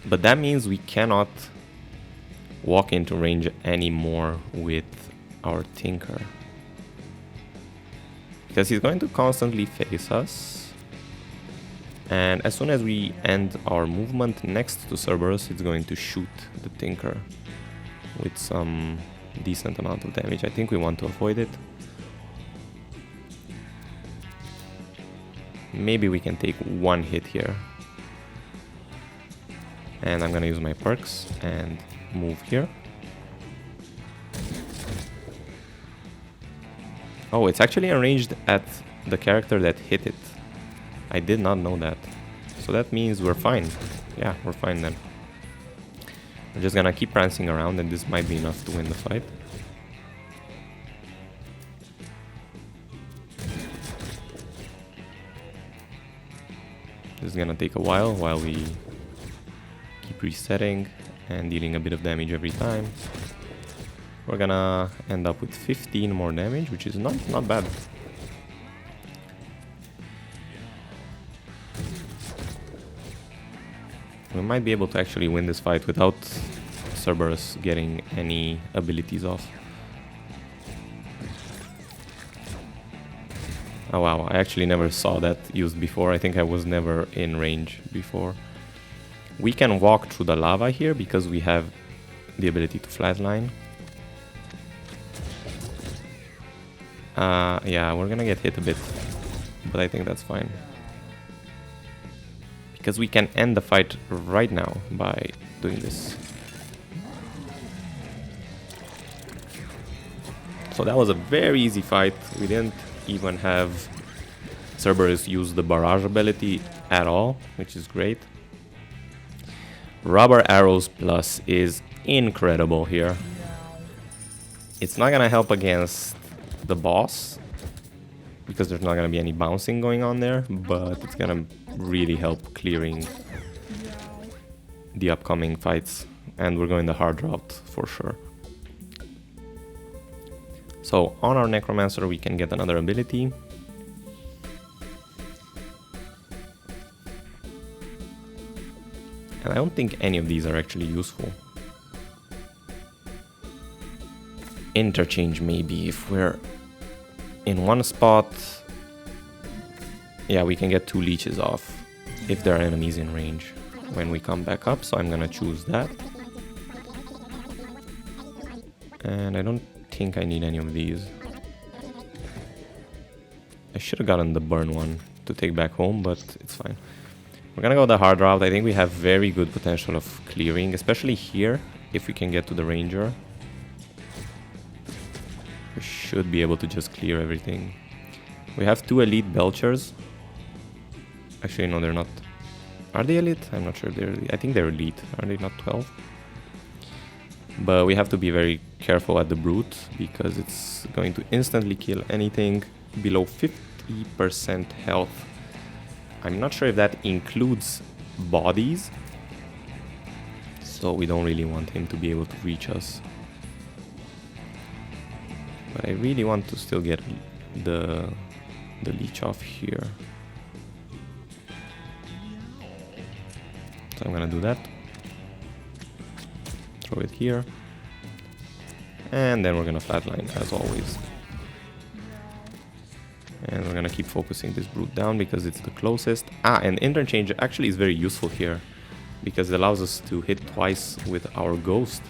But that means we cannot walk into range anymore with our Tinker. Because he's going to constantly face us. And as soon as we end our movement next to Cerberus, it's going to shoot the Tinker with some decent amount of damage. I think we want to avoid it. Maybe we can take one hit here. And I'm gonna use my perks and move here. Oh, it's actually arranged at the character that hit it. I did not know that. So that means we're fine. Yeah, we're fine then. We're just gonna keep prancing around and this might be enough to win the fight. This is gonna take a while we keep resetting and dealing a bit of damage every time. We're gonna end up with 15 more damage, which is not bad. We might be able to actually win this fight without Cerberus getting any abilities off. Oh wow, I actually never saw that used before. I think I was never in range before. We can walk through the lava here because we have the ability to flatline. Yeah, we're gonna get hit a bit, but I think that's fine. Because we can end the fight right now by doing this. So that was a very easy fight. We didn't even have Cerberus use the barrage ability at all, which is great. Rubber Arrows Plus is incredible here. It's not gonna help against the boss because there's not gonna be any bouncing going on there, but it's gonna really help clearing the upcoming fights, and we're going the hard route for sure. So on our Necromancer we can get another ability. And I don't think any of these are actually useful. Interchange maybe, if we're in one spot. Yeah, we can get 2 leeches off if there are enemies in range when we come back up, so I'm gonna choose that. And I don't think I need any of these. I should have gotten the burn one to take back home, but it's fine. We're gonna go the hard route. I think we have very good potential of clearing, especially here, if we can get to the ranger. We should be able to just clear everything. We have 2 elite belchers. Actually, no, they're not. Are they elite? I'm not sure if they're elite. I think they're elite. Are they not 12? But we have to be very careful at the brute because it's going to instantly kill anything below 50% health. I'm not sure if that includes bodies, so we don't really want him to be able to reach us. But I really want to still get the leech off here. So I'm gonna do that. Throw it here. And then we're gonna flatline as always. And we're gonna keep focusing this brute down because it's the closest. And interchange actually is very useful here because it allows us to hit twice with our ghost.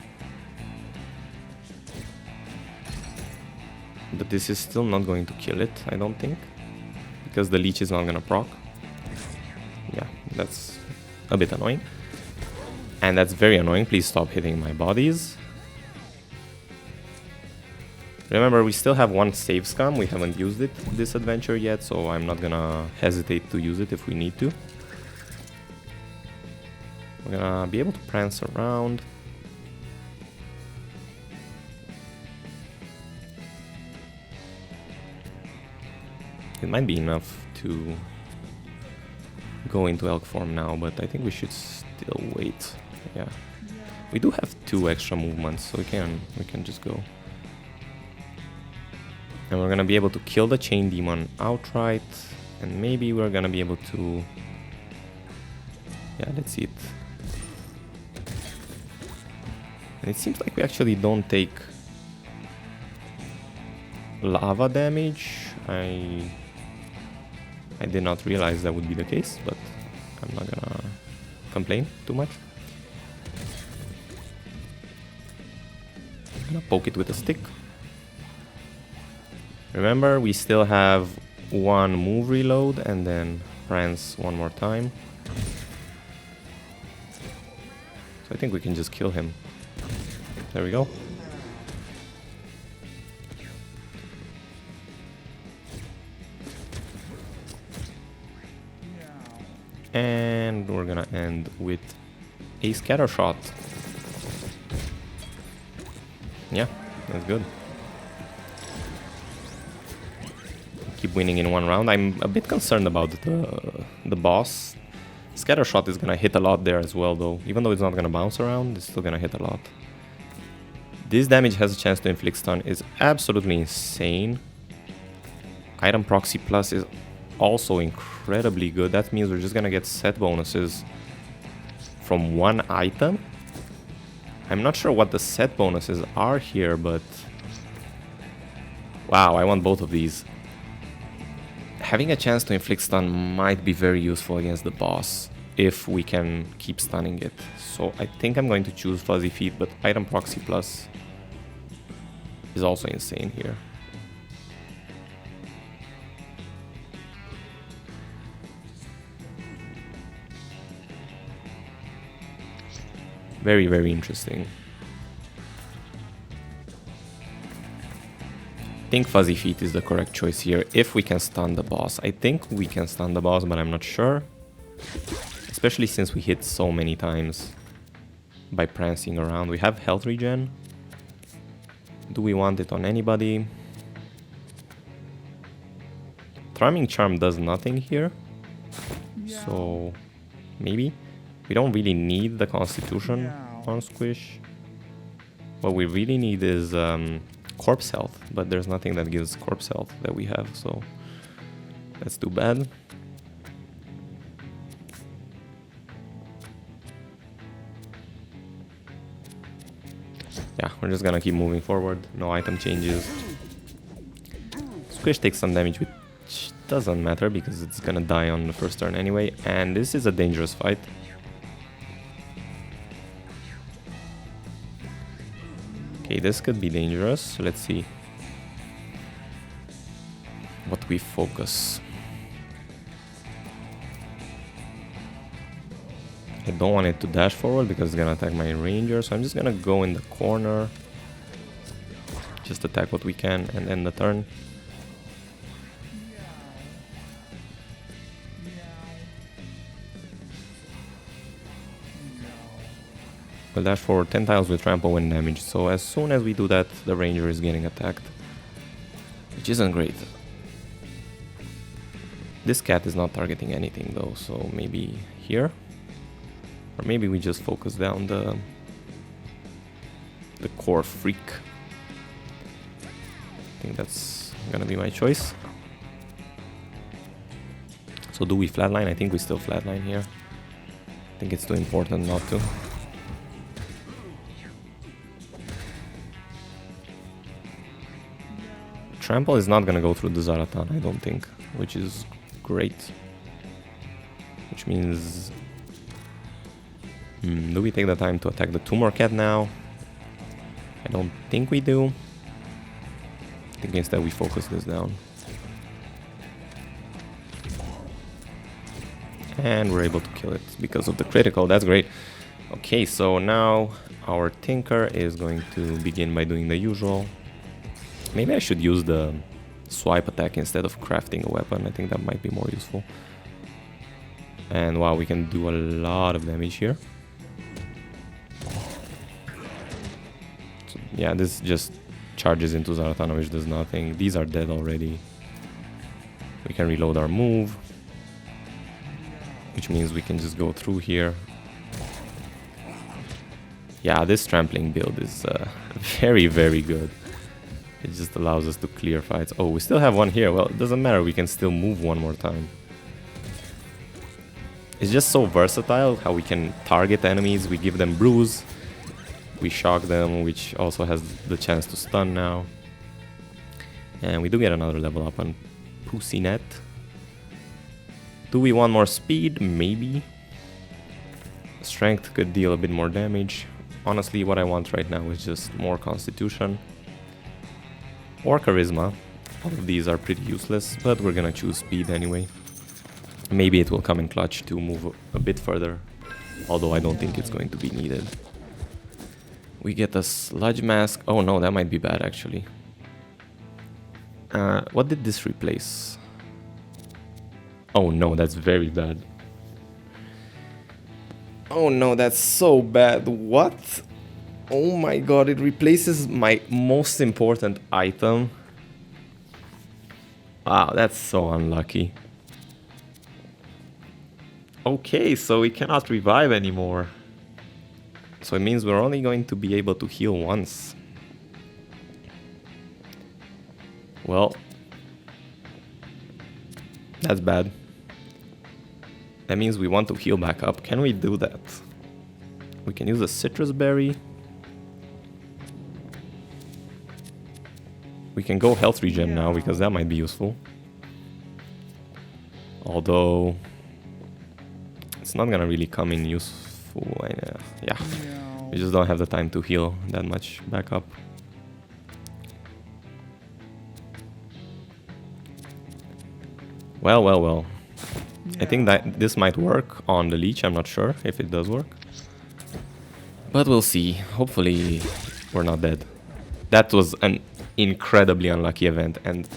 But this is still not going to kill it, I don't think, because the leech is not gonna proc. Yeah, that's a bit annoying. And that's very annoying. Please stop hitting my bodies. Remember, we still have 1 save scum. We haven't used it this adventure yet, so I'm not gonna hesitate to use it if we need to. We're gonna be able to prance around. It might be enough to go into elk form now, but I think we should still wait. Yeah, we do have 2 extra movements, so we can just go. And we're gonna be able to kill the chain demon outright, and maybe we're gonna be able to. Yeah, let's see it. And it seems like we actually don't take lava damage. I did not realize that would be the case, but I'm not gonna complain too much. I'm gonna poke it with a stick. Remember, we still have 1 move reload and then prance one more time. So I think we can just kill him. There we go. And we're gonna end with a scatter shot. Yeah, that's good. Keep winning in one round. I'm a bit concerned about the boss. Scatter shot is gonna hit a lot there as well though. Even though it's not gonna bounce around, it's still gonna hit a lot. This damage has a chance to inflict stun is absolutely insane. Item proxy plus is also incredibly good. That means we're just gonna get set bonuses from one item. I'm not sure what the set bonuses are here, but wow, I want both of these. Having a chance to inflict stun might be very useful against the boss if we can keep stunning it. So I think I'm going to choose Fuzzy Feet, but item proxy plus is also insane here. Very, very interesting. I think Fuzzy Feet is the correct choice here if we can stun the boss. I think we can stun the boss, but I'm not sure. Especially since we hit so many times by prancing around. We have health regen. Do we want it on anybody? Thrumming Charm does nothing here. So maybe. We don't really need the Constitution on Squish. What we really need is Corpse Health, but there's nothing that gives Corpse Health that we have, so that's too bad. Yeah, we're just gonna keep moving forward. No item changes. Squish takes some damage, which doesn't matter because it's gonna die on the first turn anyway, and this is a dangerous fight. Okay, this could be dangerous. Let's see what we focus. I don't want it to dash forward because it's gonna attack my ranger, so I'm just gonna go in the corner. Just attack what we can and end the turn. We'll dash forward 10 tiles with trample when damaged, so as soon as we do that, the ranger is getting attacked. Which isn't great. This cat is not targeting anything though, so maybe here? Or maybe we just focus down the core freak. I think that's gonna be my choice. So do we flatline? I think we still flatline here. I think it's too important not to. Trample is not gonna go through the Zaratan, I don't think, which is great. Which means... do we take the time to attack the tumor cat now? I don't think we do. I think instead we focus this down. And we're able to kill it because of the critical, that's great. Okay, so now our Tinker is going to begin by doing the usual. Maybe I should use the swipe attack instead of crafting a weapon. I think that might be more useful. And wow, we can do a lot of damage here. So, yeah, this just charges into Zaratana, which does nothing. These are dead already. We can reload our move, which means we can just go through here. Yeah, this trampling build is very, very good. It just allows us to clear fights. Oh, we still have one here. Well, it doesn't matter. We can still move one more time. It's just so versatile how we can target enemies. We give them bruise. We shock them, which also has the chance to stun now. And we do get another level up on Pussinet. Do we want more speed? Maybe. Strength could deal a bit more damage. Honestly, what I want right now is just more Constitution. Or Charisma. All of these are pretty useless, but we're gonna choose speed anyway. Maybe it will come in clutch to move a bit further, although I don't think it's going to be needed. We get a sludge mask. Oh no, that might be bad actually. What did this replace? Oh no, that's very bad. Oh no, that's so bad. What? Oh my god, it replaces my most important item. Wow, that's so unlucky. Okay, so we cannot revive anymore. So it means we're only going to be able to heal once. Well, that's bad. That means we want to heal back up. Can we do that? We can use a citrus berry. We can go health regen now because that might be useful. Although it's not gonna really come in useful. Yeah, we just don't have the time to heal that much back up. Well. I think that this might work on the leech. I'm not sure if it does work. But we'll see. Hopefully we're not dead. That was an incredibly unlucky event and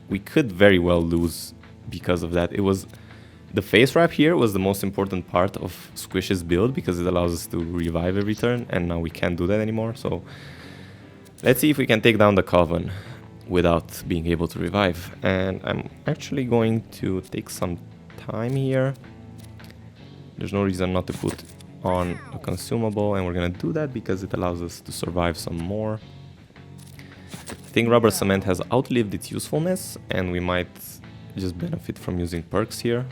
we could very well lose because of that. It was the face wrap here was the most important part of Squish's build because it allows us to revive every turn and now we can't do that anymore. So let's see if we can take down the Coven without being able to revive. And I'm actually going to take some time here. There's no reason not to put on a consumable and we're gonna do that because it allows us to survive some more. I think rubber cement has outlived its usefulness and we might just benefit from using perks here.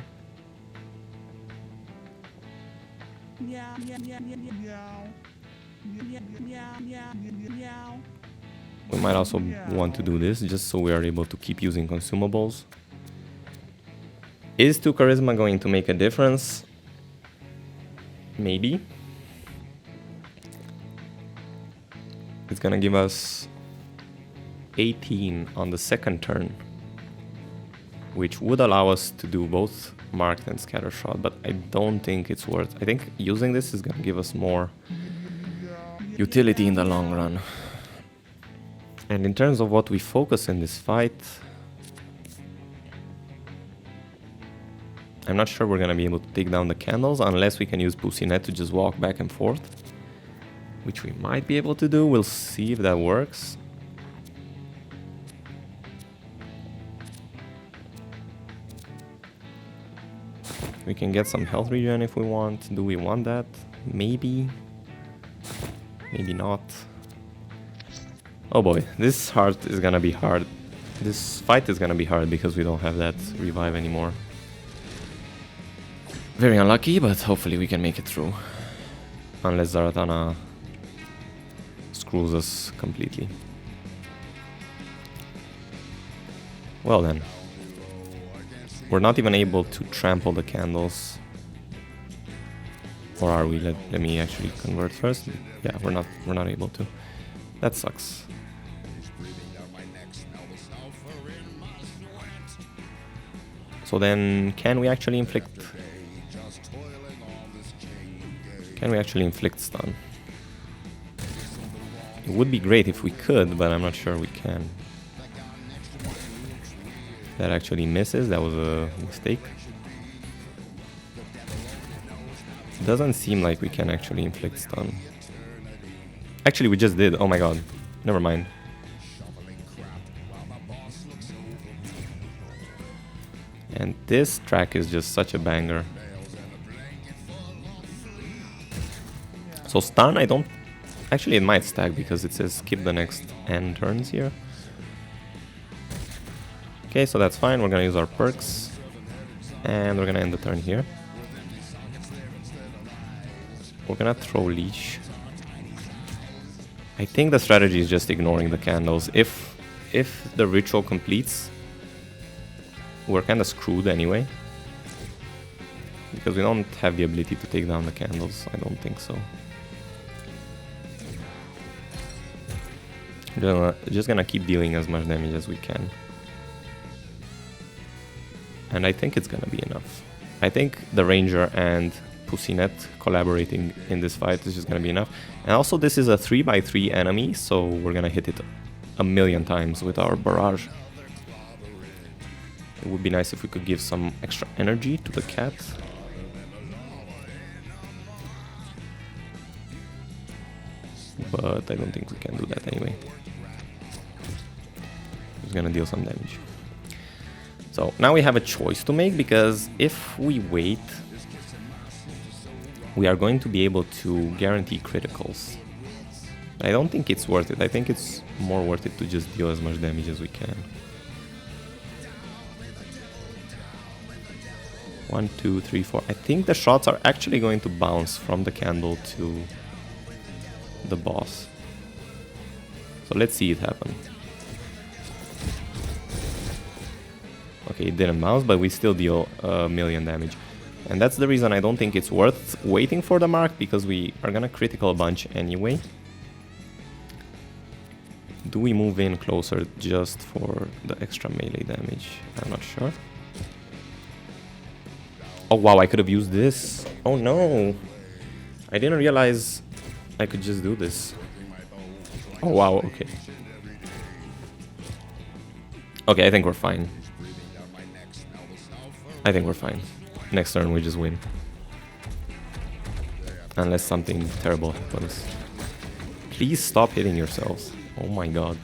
We might also want to do this just so we are able to keep using consumables. Is 2 charisma going to make a difference? Maybe. It's gonna give us 18 on the second turn, which would allow us to do both marked and scatter shot, but I don't think it's worth. I think using this is gonna give us more utility in the long run. And in terms of what we focus in this fight, I'm not sure we're gonna be able to take down the candles unless we can use Pussy-Net to just walk back and forth, which we might be able to do. We'll see if that works. We can get some health regen if we want. Do we want that? Maybe. Maybe not. Oh boy, this heart is gonna be hard. This fight is gonna be hard because we don't have that revive anymore. Very unlucky, but hopefully we can make it through. Unless Zaratana screws us completely. Well then. We're not even able to trample the candles. Or are we? Let me actually convert first. Yeah, we're not able to. That sucks. So then can we actually inflict stun? It would be great if we could, but I'm not sure we can. That actually misses. That was a mistake. It doesn't seem like we can actually inflict stun. Actually, we just did. Oh my god. Never mind. And this track is just such a banger. So stun, I don't... Actually, it might stack because it says skip the next n turns here. Okay, so that's fine. We're gonna use our perks. And we're gonna end the turn here. We're gonna throw leech. I think the strategy is just ignoring the candles. If the ritual completes, we're kind of screwed anyway. Because we don't have the ability to take down the candles. I don't think so. Just gonna keep dealing as much damage as we can. And I think it's gonna be enough. I think the Ranger and Pussinet collaborating in this fight is just gonna be enough. And also this is a 3x3 enemy, so we're gonna hit it a million times with our barrage. It would be nice if we could give some extra energy to the cat. But I don't think we can do that anyway. He's gonna deal some damage. So now we have a choice to make, because if we wait, we are going to be able to guarantee criticals. I don't think it's worth it. I think it's more worth it to just deal as much damage as we can. 1, 2, 3, 4. I think the shots are actually going to bounce from the candle to the boss. So let's see it happen. Okay, it didn't bounce, but we still deal a million damage. And that's the reason I don't think it's worth waiting for the mark, because we are gonna critical a bunch anyway. Do we move in closer just for the extra melee damage? I'm not sure. Oh wow, I could have used this. Oh no! I didn't realize I could just do this. Oh wow, okay. Okay, I think we're fine. I think we're fine. Next turn we just win. Unless something terrible happens. Please stop hitting yourselves. Oh my god.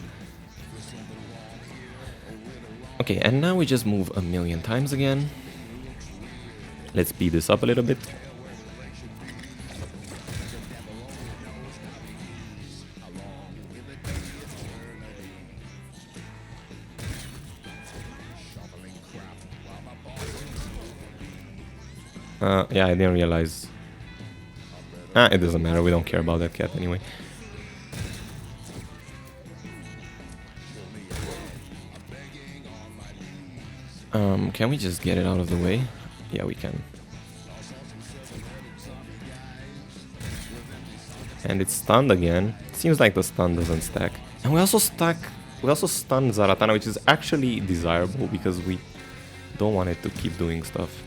Okay, and now we just move a million times again. Let's speed this up a little bit. Yeah, I didn't realize. It doesn't matter, we don't care about that cat anyway. Can we just get it out of the way? Yeah, we can. And it's stunned again. Seems like the stun doesn't stack. And we also stunned Zaratana, which is actually desirable because we don't want it to keep doing stuff.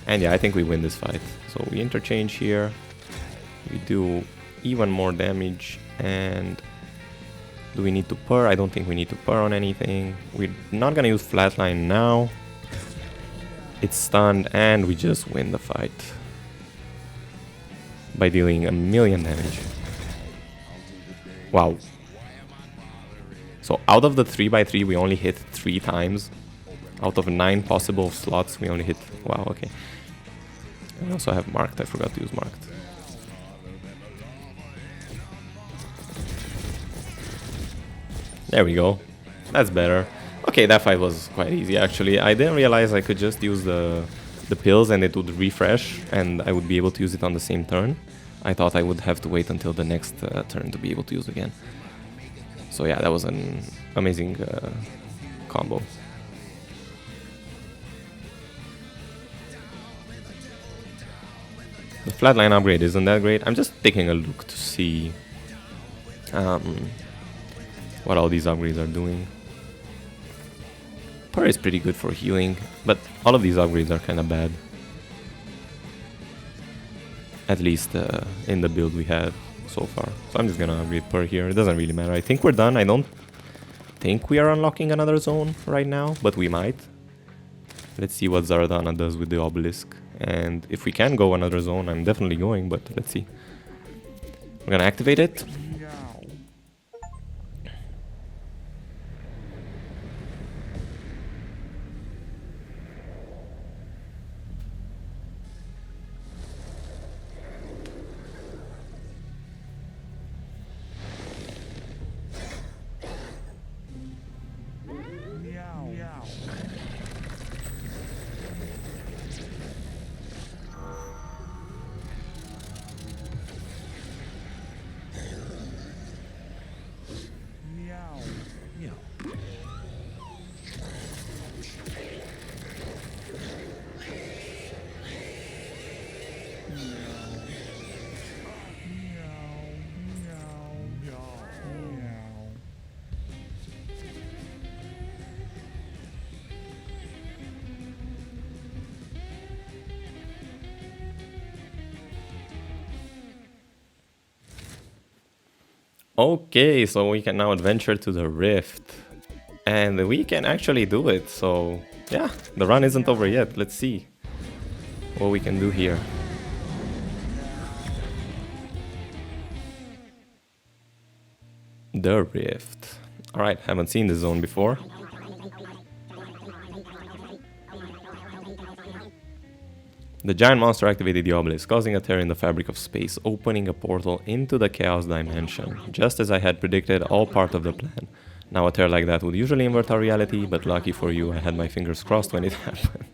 And yeah, I think we win this fight. So we interchange here. We do even more damage. And do we need to purr? I don't think we need to purr on anything. We're not gonna use flatline now. It's stunned and we just win the fight by dealing a million damage. Wow. So out of the 3x3 we only hit 3 times. Out of 9 possible slots we only hit... Wow, okay. I also have marked, I forgot to use marked. There we go. That's better. Okay, that fight was quite easy actually. I didn't realize I could just use the pills and it would refresh and I would be able to use it on the same turn. I thought I would have to wait until the next turn to be able to use again. So yeah, that was an amazing combo. The flatline upgrade isn't that great. I'm just taking a look to see what all these upgrades are doing. Purr is pretty good for healing, but all of these upgrades are kind of bad. At least in the build we had so far. So I'm just gonna upgrade Purr here. It doesn't really matter. I think we're done. I don't think we are unlocking another zone right now, but we might. Let's see what Zaradana does with the obelisk. And if we can go another zone, I'm definitely going, but let's see. We're gonna activate it. Okay, so we can now adventure to the rift. And we can actually do it, so yeah, the run isn't over yet. Let's see what we can do here. The rift. Alright, haven't seen this zone before. The giant monster activated the obelisk, causing a tear in the fabric of space, opening a portal into the chaos dimension. Just as I had predicted, all part of the plan. Now a tear like that would usually invert our reality, but lucky for you, I had my fingers crossed when it happened.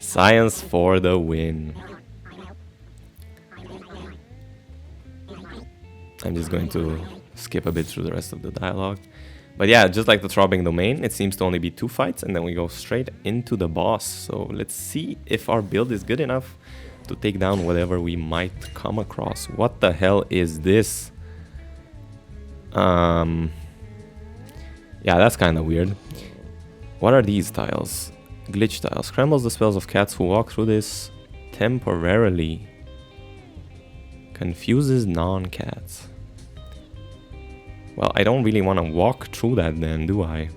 Science for the win. I'm just going to skip a bit through the rest of the dialogue. But yeah, just like the throbbing domain, it seems to only be 2 fights and then we go straight into the boss. So let's see if our build is good enough to take down whatever we might come across. What the hell is this? Yeah, that's kind of weird. What are these tiles? Glitch tiles. Scrambles the spells of cats who walk through this temporarily. Confuses non-cats. Well, I don't really want to walk through that then, do I?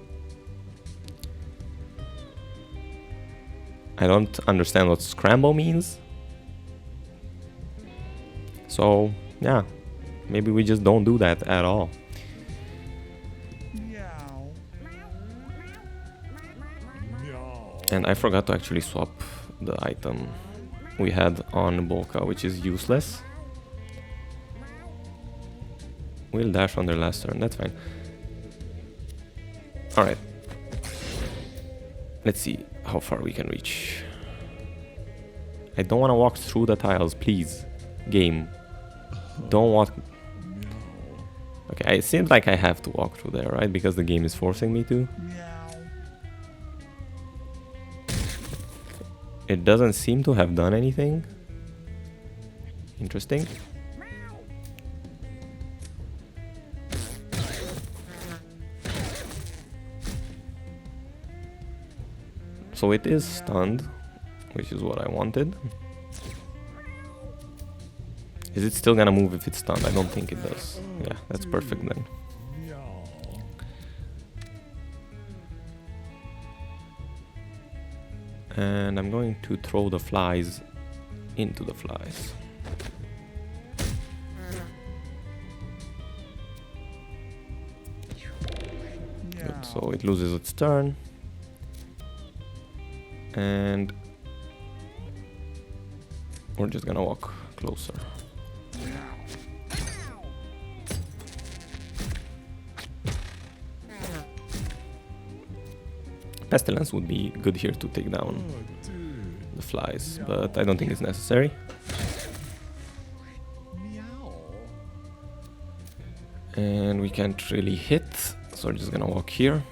I don't understand what scramble means. So, yeah. Maybe we just don't do that at all. And I forgot to actually swap the item we had on Bolka, which is useless. We'll dash on their last turn, that's fine. Alright. Let's see how far we can reach. I don't want to walk through the tiles, please. Game. Don't walk... Okay, it seems like I have to walk through there, right? Because the game is forcing me to. It doesn't seem to have done anything. Interesting. So it is stunned, which is what I wanted. Is it still gonna move if it's stunned? I don't think it does. Yeah, that's perfect then. And I'm going to throw the flies into the flies. Good, so it loses its turn. And we're just gonna walk closer. Pestilence would be good here to take down the flies, but I don't think it's necessary. And we can't really hit, so we're just gonna walk here.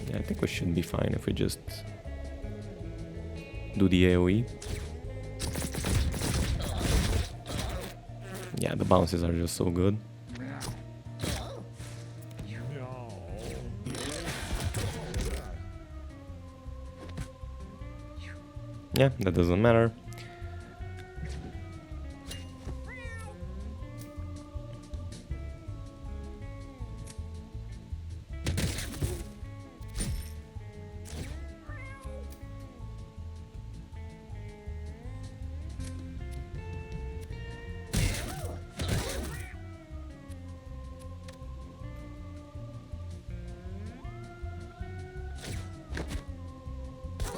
Yeah, I think we should be fine if we just do the AoE. Yeah, the bounces are just so good. Yeah, that doesn't matter.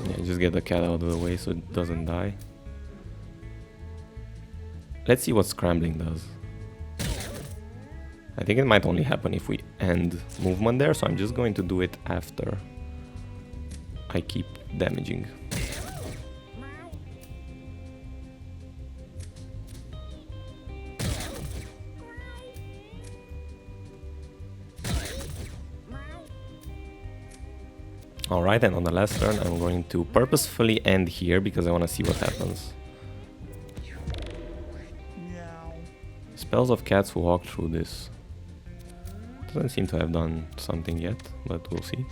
Yeah, just get the cat out of the way so it doesn't die. Let's see what scrambling does. I think it might only happen if we end movement there, so I'm just going to do it after I keep damaging. Alright, and on the last turn I'm going to purposefully end here because I want to see what happens. Spells of cats who walk through this. Doesn't seem to have done something yet, but we'll see.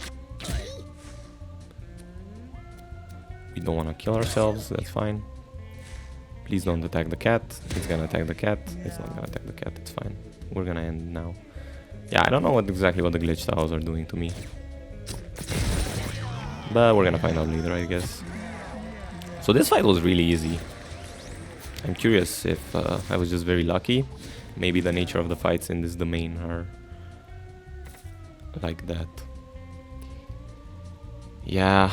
We We don't want to kill ourselves, that's fine. Please don't attack the cat. It's gonna attack the cat. It's not gonna attack the cat, it's fine. We're gonna end now. Yeah, I don't know exactly what the glitch tiles are doing to me. But we're gonna find out later, I guess. So this fight was really easy. I'm curious if I was just very lucky. Maybe the nature of the fights in this domain are like that. Yeah.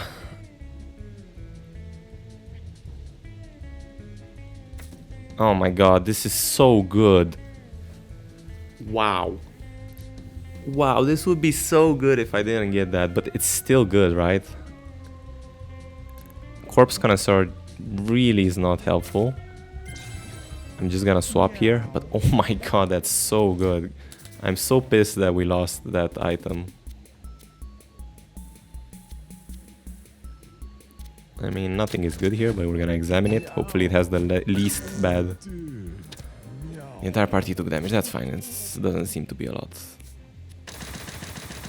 Oh my god, this is so good. Wow. Wow, this would be so good if I didn't get that, but it's still good, right? Corpse Connoisseur really is not helpful. I'm just gonna swap here, but oh my god, that's so good. I'm so pissed that we lost that item. I mean, nothing is good here, but we're gonna examine it. Hopefully it has the least bad. The entire party took damage, that's fine. It doesn't seem to be a lot.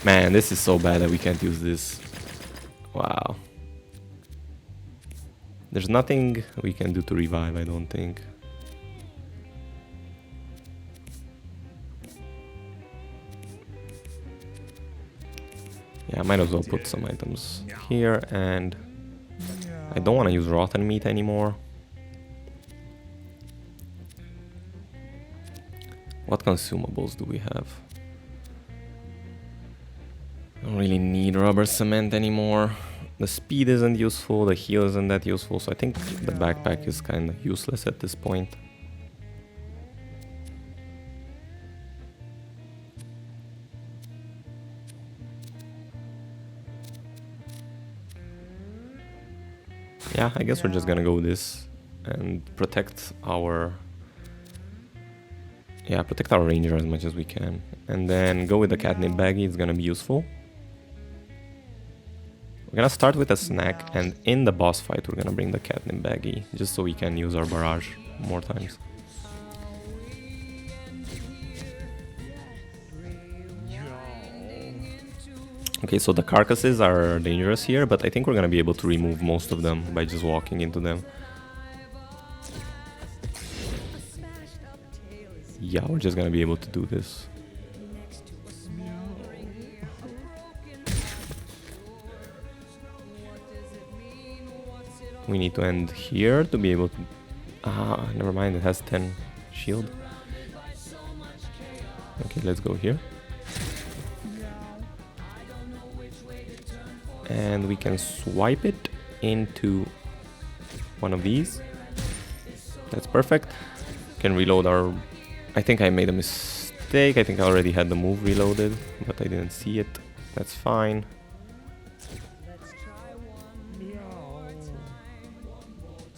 Man, this is so bad that we can't use this. Wow. There's nothing we can do to revive, I don't think. Yeah, I might as well put some items here, and I don't want to use rotten meat anymore. What consumables do we have? I don't really need rubber cement anymore. The speed isn't useful, the heal isn't that useful, so I think the backpack is kind of useless at this point. Yeah, I guess we're just gonna go with this and protect our... Yeah, protect our ranger as much as we can. And then go with the catnip baggie, it's gonna be useful. We're gonna start with a snack, and in the boss fight we're gonna bring the catnip baggie, just so we can use our barrage more times. Okay, so the carcasses are dangerous here, but I think we're gonna be able to remove most of them by just walking into them. Yeah, we're just gonna be able to do this. We need to end here to be able to... Ah, never mind, it has 10 shield. Okay, let's go here. And we can swipe it into one of these. That's perfect. Can reload our... I think I made a mistake. I think I already had the move reloaded, but I didn't see it. That's fine.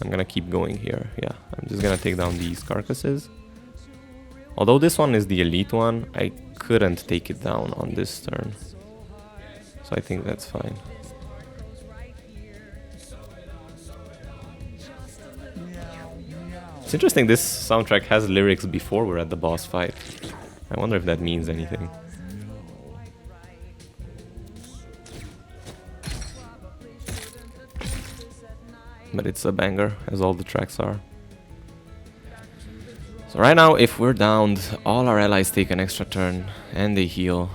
I'm gonna keep going here. Yeah, I'm just gonna take down these carcasses. Although this one is the elite one, I couldn't take it down on this turn. So I think that's fine. It's interesting, this soundtrack has lyrics before we're at the boss fight. I wonder if that means anything. But it's a banger, as all the tracks are. So right now, if we're downed, all our allies take an extra turn, and they heal,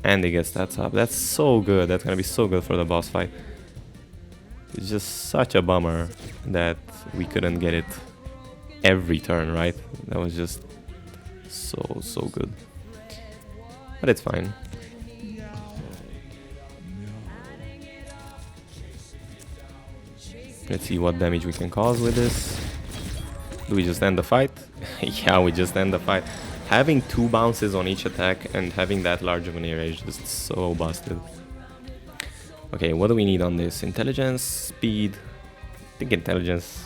and they get stats up. That's so good, that's gonna be so good for the boss fight. It's just such a bummer that we couldn't get it every turn, right? That was just so good. But it's fine. Let's see what damage we can cause with this. Do we just end the fight? Yeah, we just end the fight. Having 2 bounces on each attack and having that large of an area is just so busted. Okay, what do we need on this? Intelligence, speed. I think intelligence.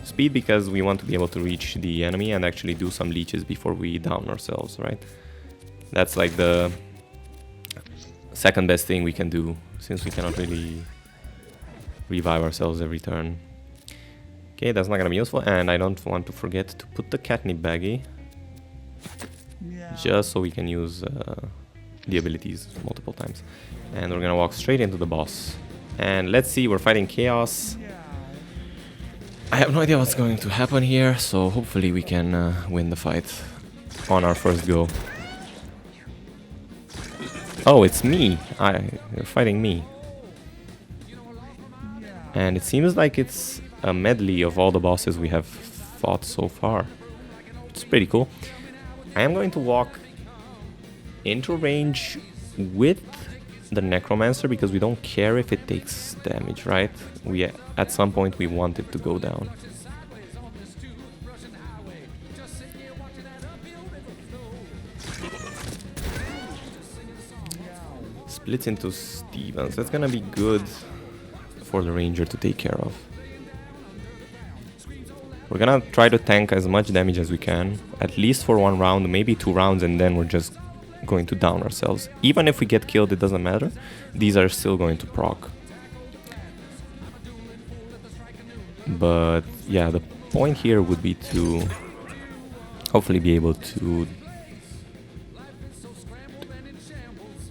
Speed because we want to be able to reach the enemy and actually do some leeches before we down ourselves, right? That's like the second best thing we can do, since we cannot really revive ourselves every turn. Okay, that's not gonna be useful, and I don't want to forget to put the catnip baggie, just so we can use the abilities multiple times. And we're gonna walk straight into the boss. And let's see, we're fighting Chaos. I have no idea what's going to happen here, so hopefully we can win the fight on our first go. Oh, it's me. You're fighting me. And it seems like it's a medley of all the bosses we have fought so far. It's pretty cool. I am going to walk into range with the Necromancer because we don't care if it takes damage, right? At some point we want it to go down. Splits into Stevens. That's gonna be good for the Ranger to take care of. We're gonna try to tank as much damage as we can, at least for 1 round, maybe 2 rounds, and then we're just going to down ourselves. Even if we get killed, it doesn't matter. These are still going to proc. But yeah, the point here would be to hopefully be able to...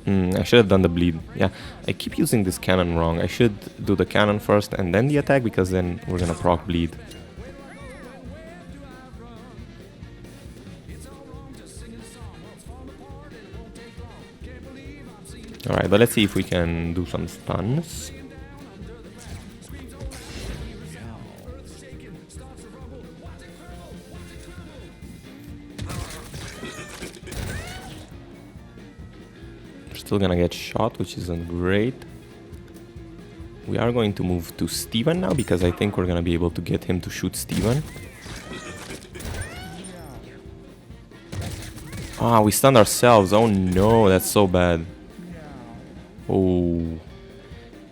I should have done the bleed. Yeah, I keep using this cannon wrong. I should do the cannon first and then the attack, because then we're gonna proc bleed. Alright, but let's see if we can do some stuns. Still gonna get shot, which isn't great. We are going to move to Steven now, because I think we're gonna be able to get him to shoot Steven. Ah, we stunned ourselves. Oh no, that's so bad. Oh.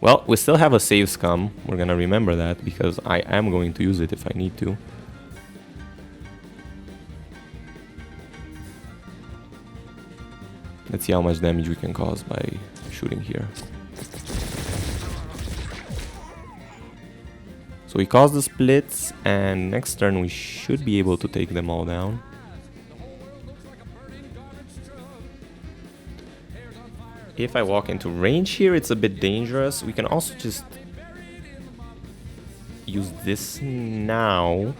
Well, we still have a save scum. We're gonna remember that, because I am going to use it if I need to. Let's see how much damage we can cause by shooting here. So we caused the splits, and next turn we should be able to take them all down. If I walk into range here, it's a bit dangerous. We can also just use this now.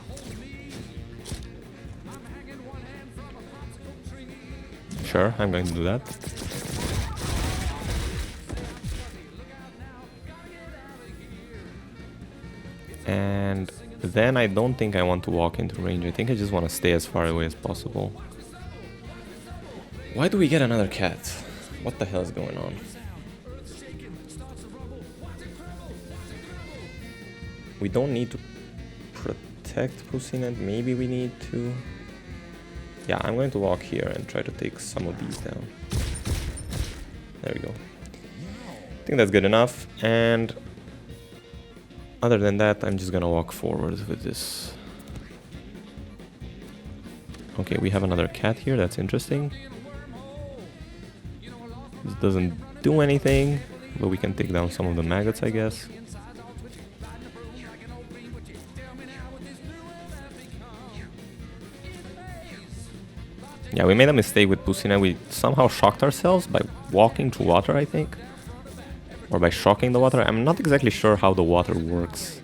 Sure, I'm going to do that. And then I don't think I want to walk into range. I think I just want to stay as far away as possible. Why do we get another cat? What the hell is going on? We don't need to protect Pussinet. Maybe we need to... Yeah, I'm going to walk here and try to take some of these down. There we go. I think that's good enough. And other than that, I'm just gonna walk forward with this. Okay, we have another cat here. That's interesting. This doesn't do anything, but we can take down some of the maggots, I guess. Yeah, we made a mistake with Pussina. We somehow shocked ourselves by walking through water, I think. Or by shocking the water. I'm not exactly sure how the water works.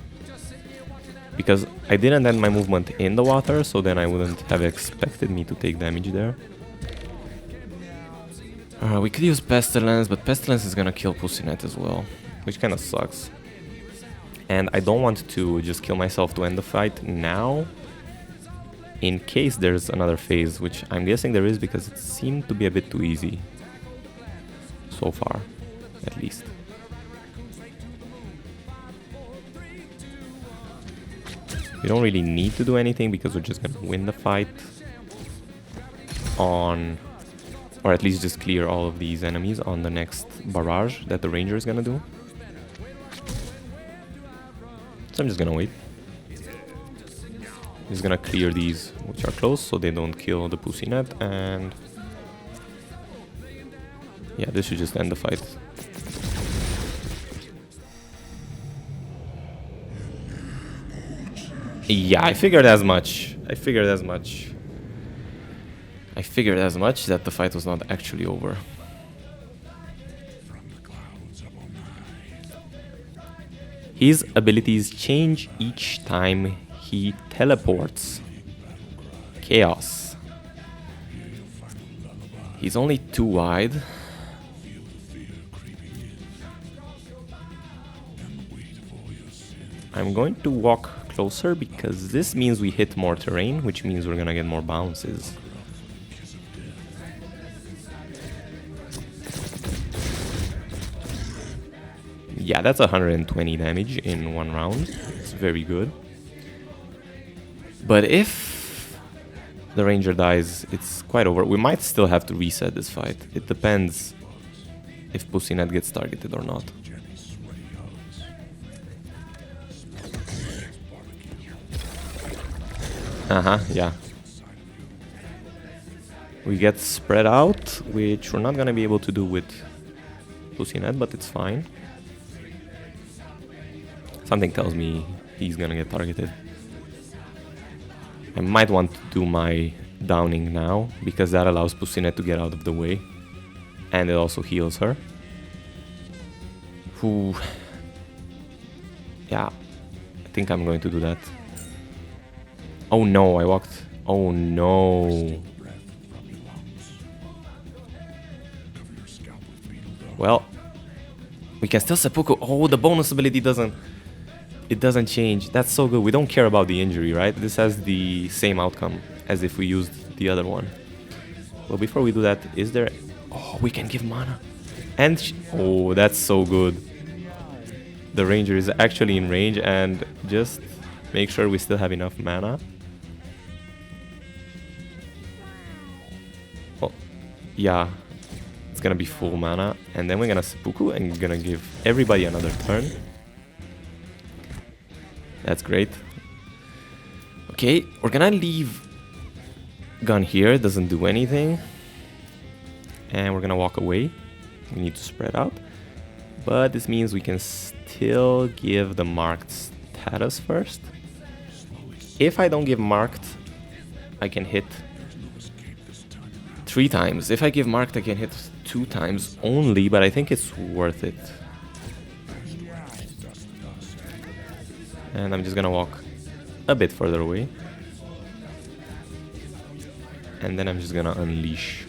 Because I didn't end my movement in the water, so then I wouldn't have expected me to take damage there. We could use Pestilence, but Pestilence is gonna kill Pussinet as well. Which kinda sucks. And I don't want to just kill myself to end the fight now. In case there's another phase, which I'm guessing there is, because it seemed to be a bit too easy. So far, at least. We don't really need to do anything, because we're just gonna win the fight on... Or at least just clear all of these enemies on the next barrage that the ranger is gonna do. So I'm just gonna wait. He's gonna clear these which are close so they don't kill the Pussinet, and yeah, this should just end the fight. Yeah, I figured as much. I figured as much that the fight was not actually over. His abilities change each time he teleports. Chaos. He's only 2 wide. I'm going to walk closer because this means we hit more terrain, which means we're gonna get more bounces. Yeah, that's 120 damage in 1 round. It's very good. But if the ranger dies, it's quite over. We might still have to reset this fight. It depends if Pussynet gets targeted or not. Yeah. We get spread out, which we're not gonna be able to do with Pussynet, but it's fine. Something tells me he's gonna get targeted. I might want to do my downing now, because that allows Pussynet to get out of the way. And it also heals her. Whew. Yeah, I think I'm going to do that. Oh no, I walked... Oh no. Well, we can still seppuku. Oh, the bonus ability doesn't... It doesn't change. That's so good. We don't care about the injury, right? This has the same outcome as if we used the other one. Well, before we do that, is there... Oh, we can give mana. And... Oh, that's so good. The ranger is actually in range, and just make sure we still have enough mana. Oh, yeah. It's gonna be full mana. And then we're gonna seppuku and gonna give everybody another turn. That's great. Okay, we're gonna leave gun here, doesn't do anything. And we're gonna walk away. We need to spread out. But this means we can still give the marked status first. If I don't give marked, I can hit 3 times. If I give marked, I can hit 2 times only, but I think it's worth it. And I'm just gonna walk a bit further away. And then I'm just gonna unleash.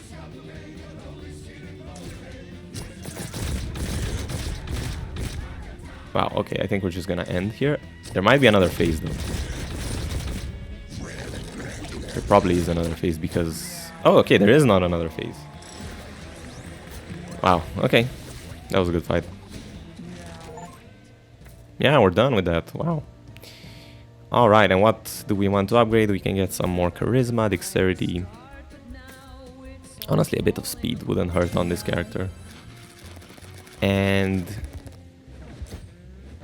Wow, okay, I think we're just gonna end here. There might be another phase though. There probably is another phase because... Oh, okay, there is not another phase. Wow, okay. That was a good fight. Yeah, we're done with that. Wow. Alright, and what do we want to upgrade? We can get some more charisma, dexterity. Honestly, a bit of speed wouldn't hurt on this character. And...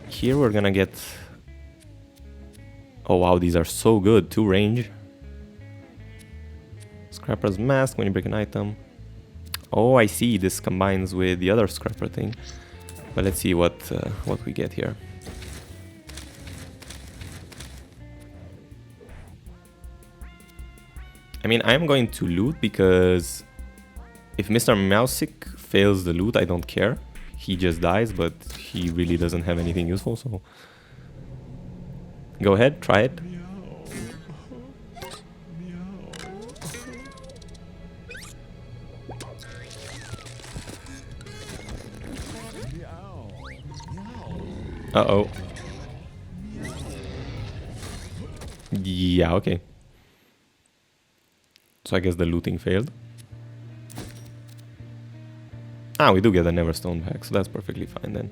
here we're gonna get... Oh wow, these are so good. 2 range. Scrapper's Mask when you break an item. Oh, I see. This combines with the other Scrapper thing. But let's see what we get here. I mean, I'm going to loot because if Mr. Mouseic fails the loot, I don't care. He just dies, but he really doesn't have anything useful, so... Go ahead, try it. Uh-oh. Yeah, okay. So I guess the looting failed. Ah, we do get the Neverstone back, so that's perfectly fine then.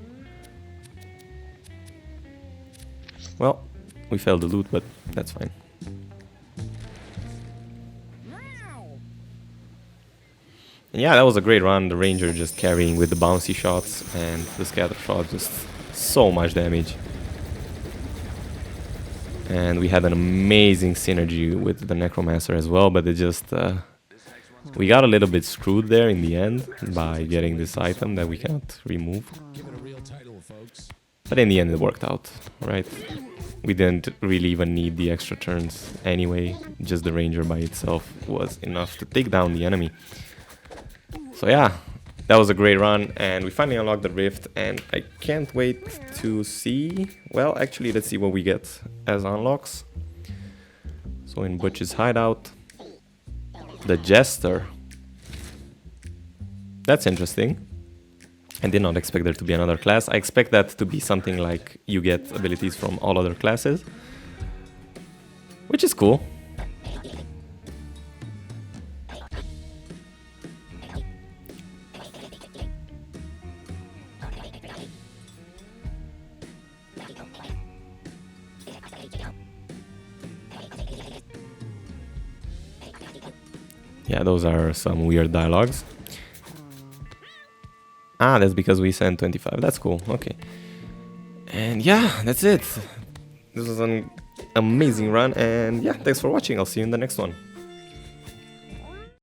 Well, we failed the loot, but that's fine. And yeah, that was a great run. The Ranger just carrying with the bouncy shots and the scatter shot, just so much damage. And we had an amazing synergy with the Necromancer as well, but it just... we got a little bit screwed there in the end by getting this item that we cannot remove. But in the end it worked out, right? We didn't really even need the extra turns anyway. Just the Ranger by itself was enough to take down the enemy. So yeah, that was a great run, and we finally unlocked the rift, and I can't wait to see... Well, actually, let's see what we get as unlocks. So in Butch's hideout, the Jester. That's interesting. I did not expect there to be another class. I expect that to be something like you get abilities from all other classes, which is cool. Yeah, those are some weird dialogues. Ah, that's because we sent 25. That's cool. Okay. And yeah, that's it. This was an amazing run. And yeah, thanks for watching. I'll see you in the next one.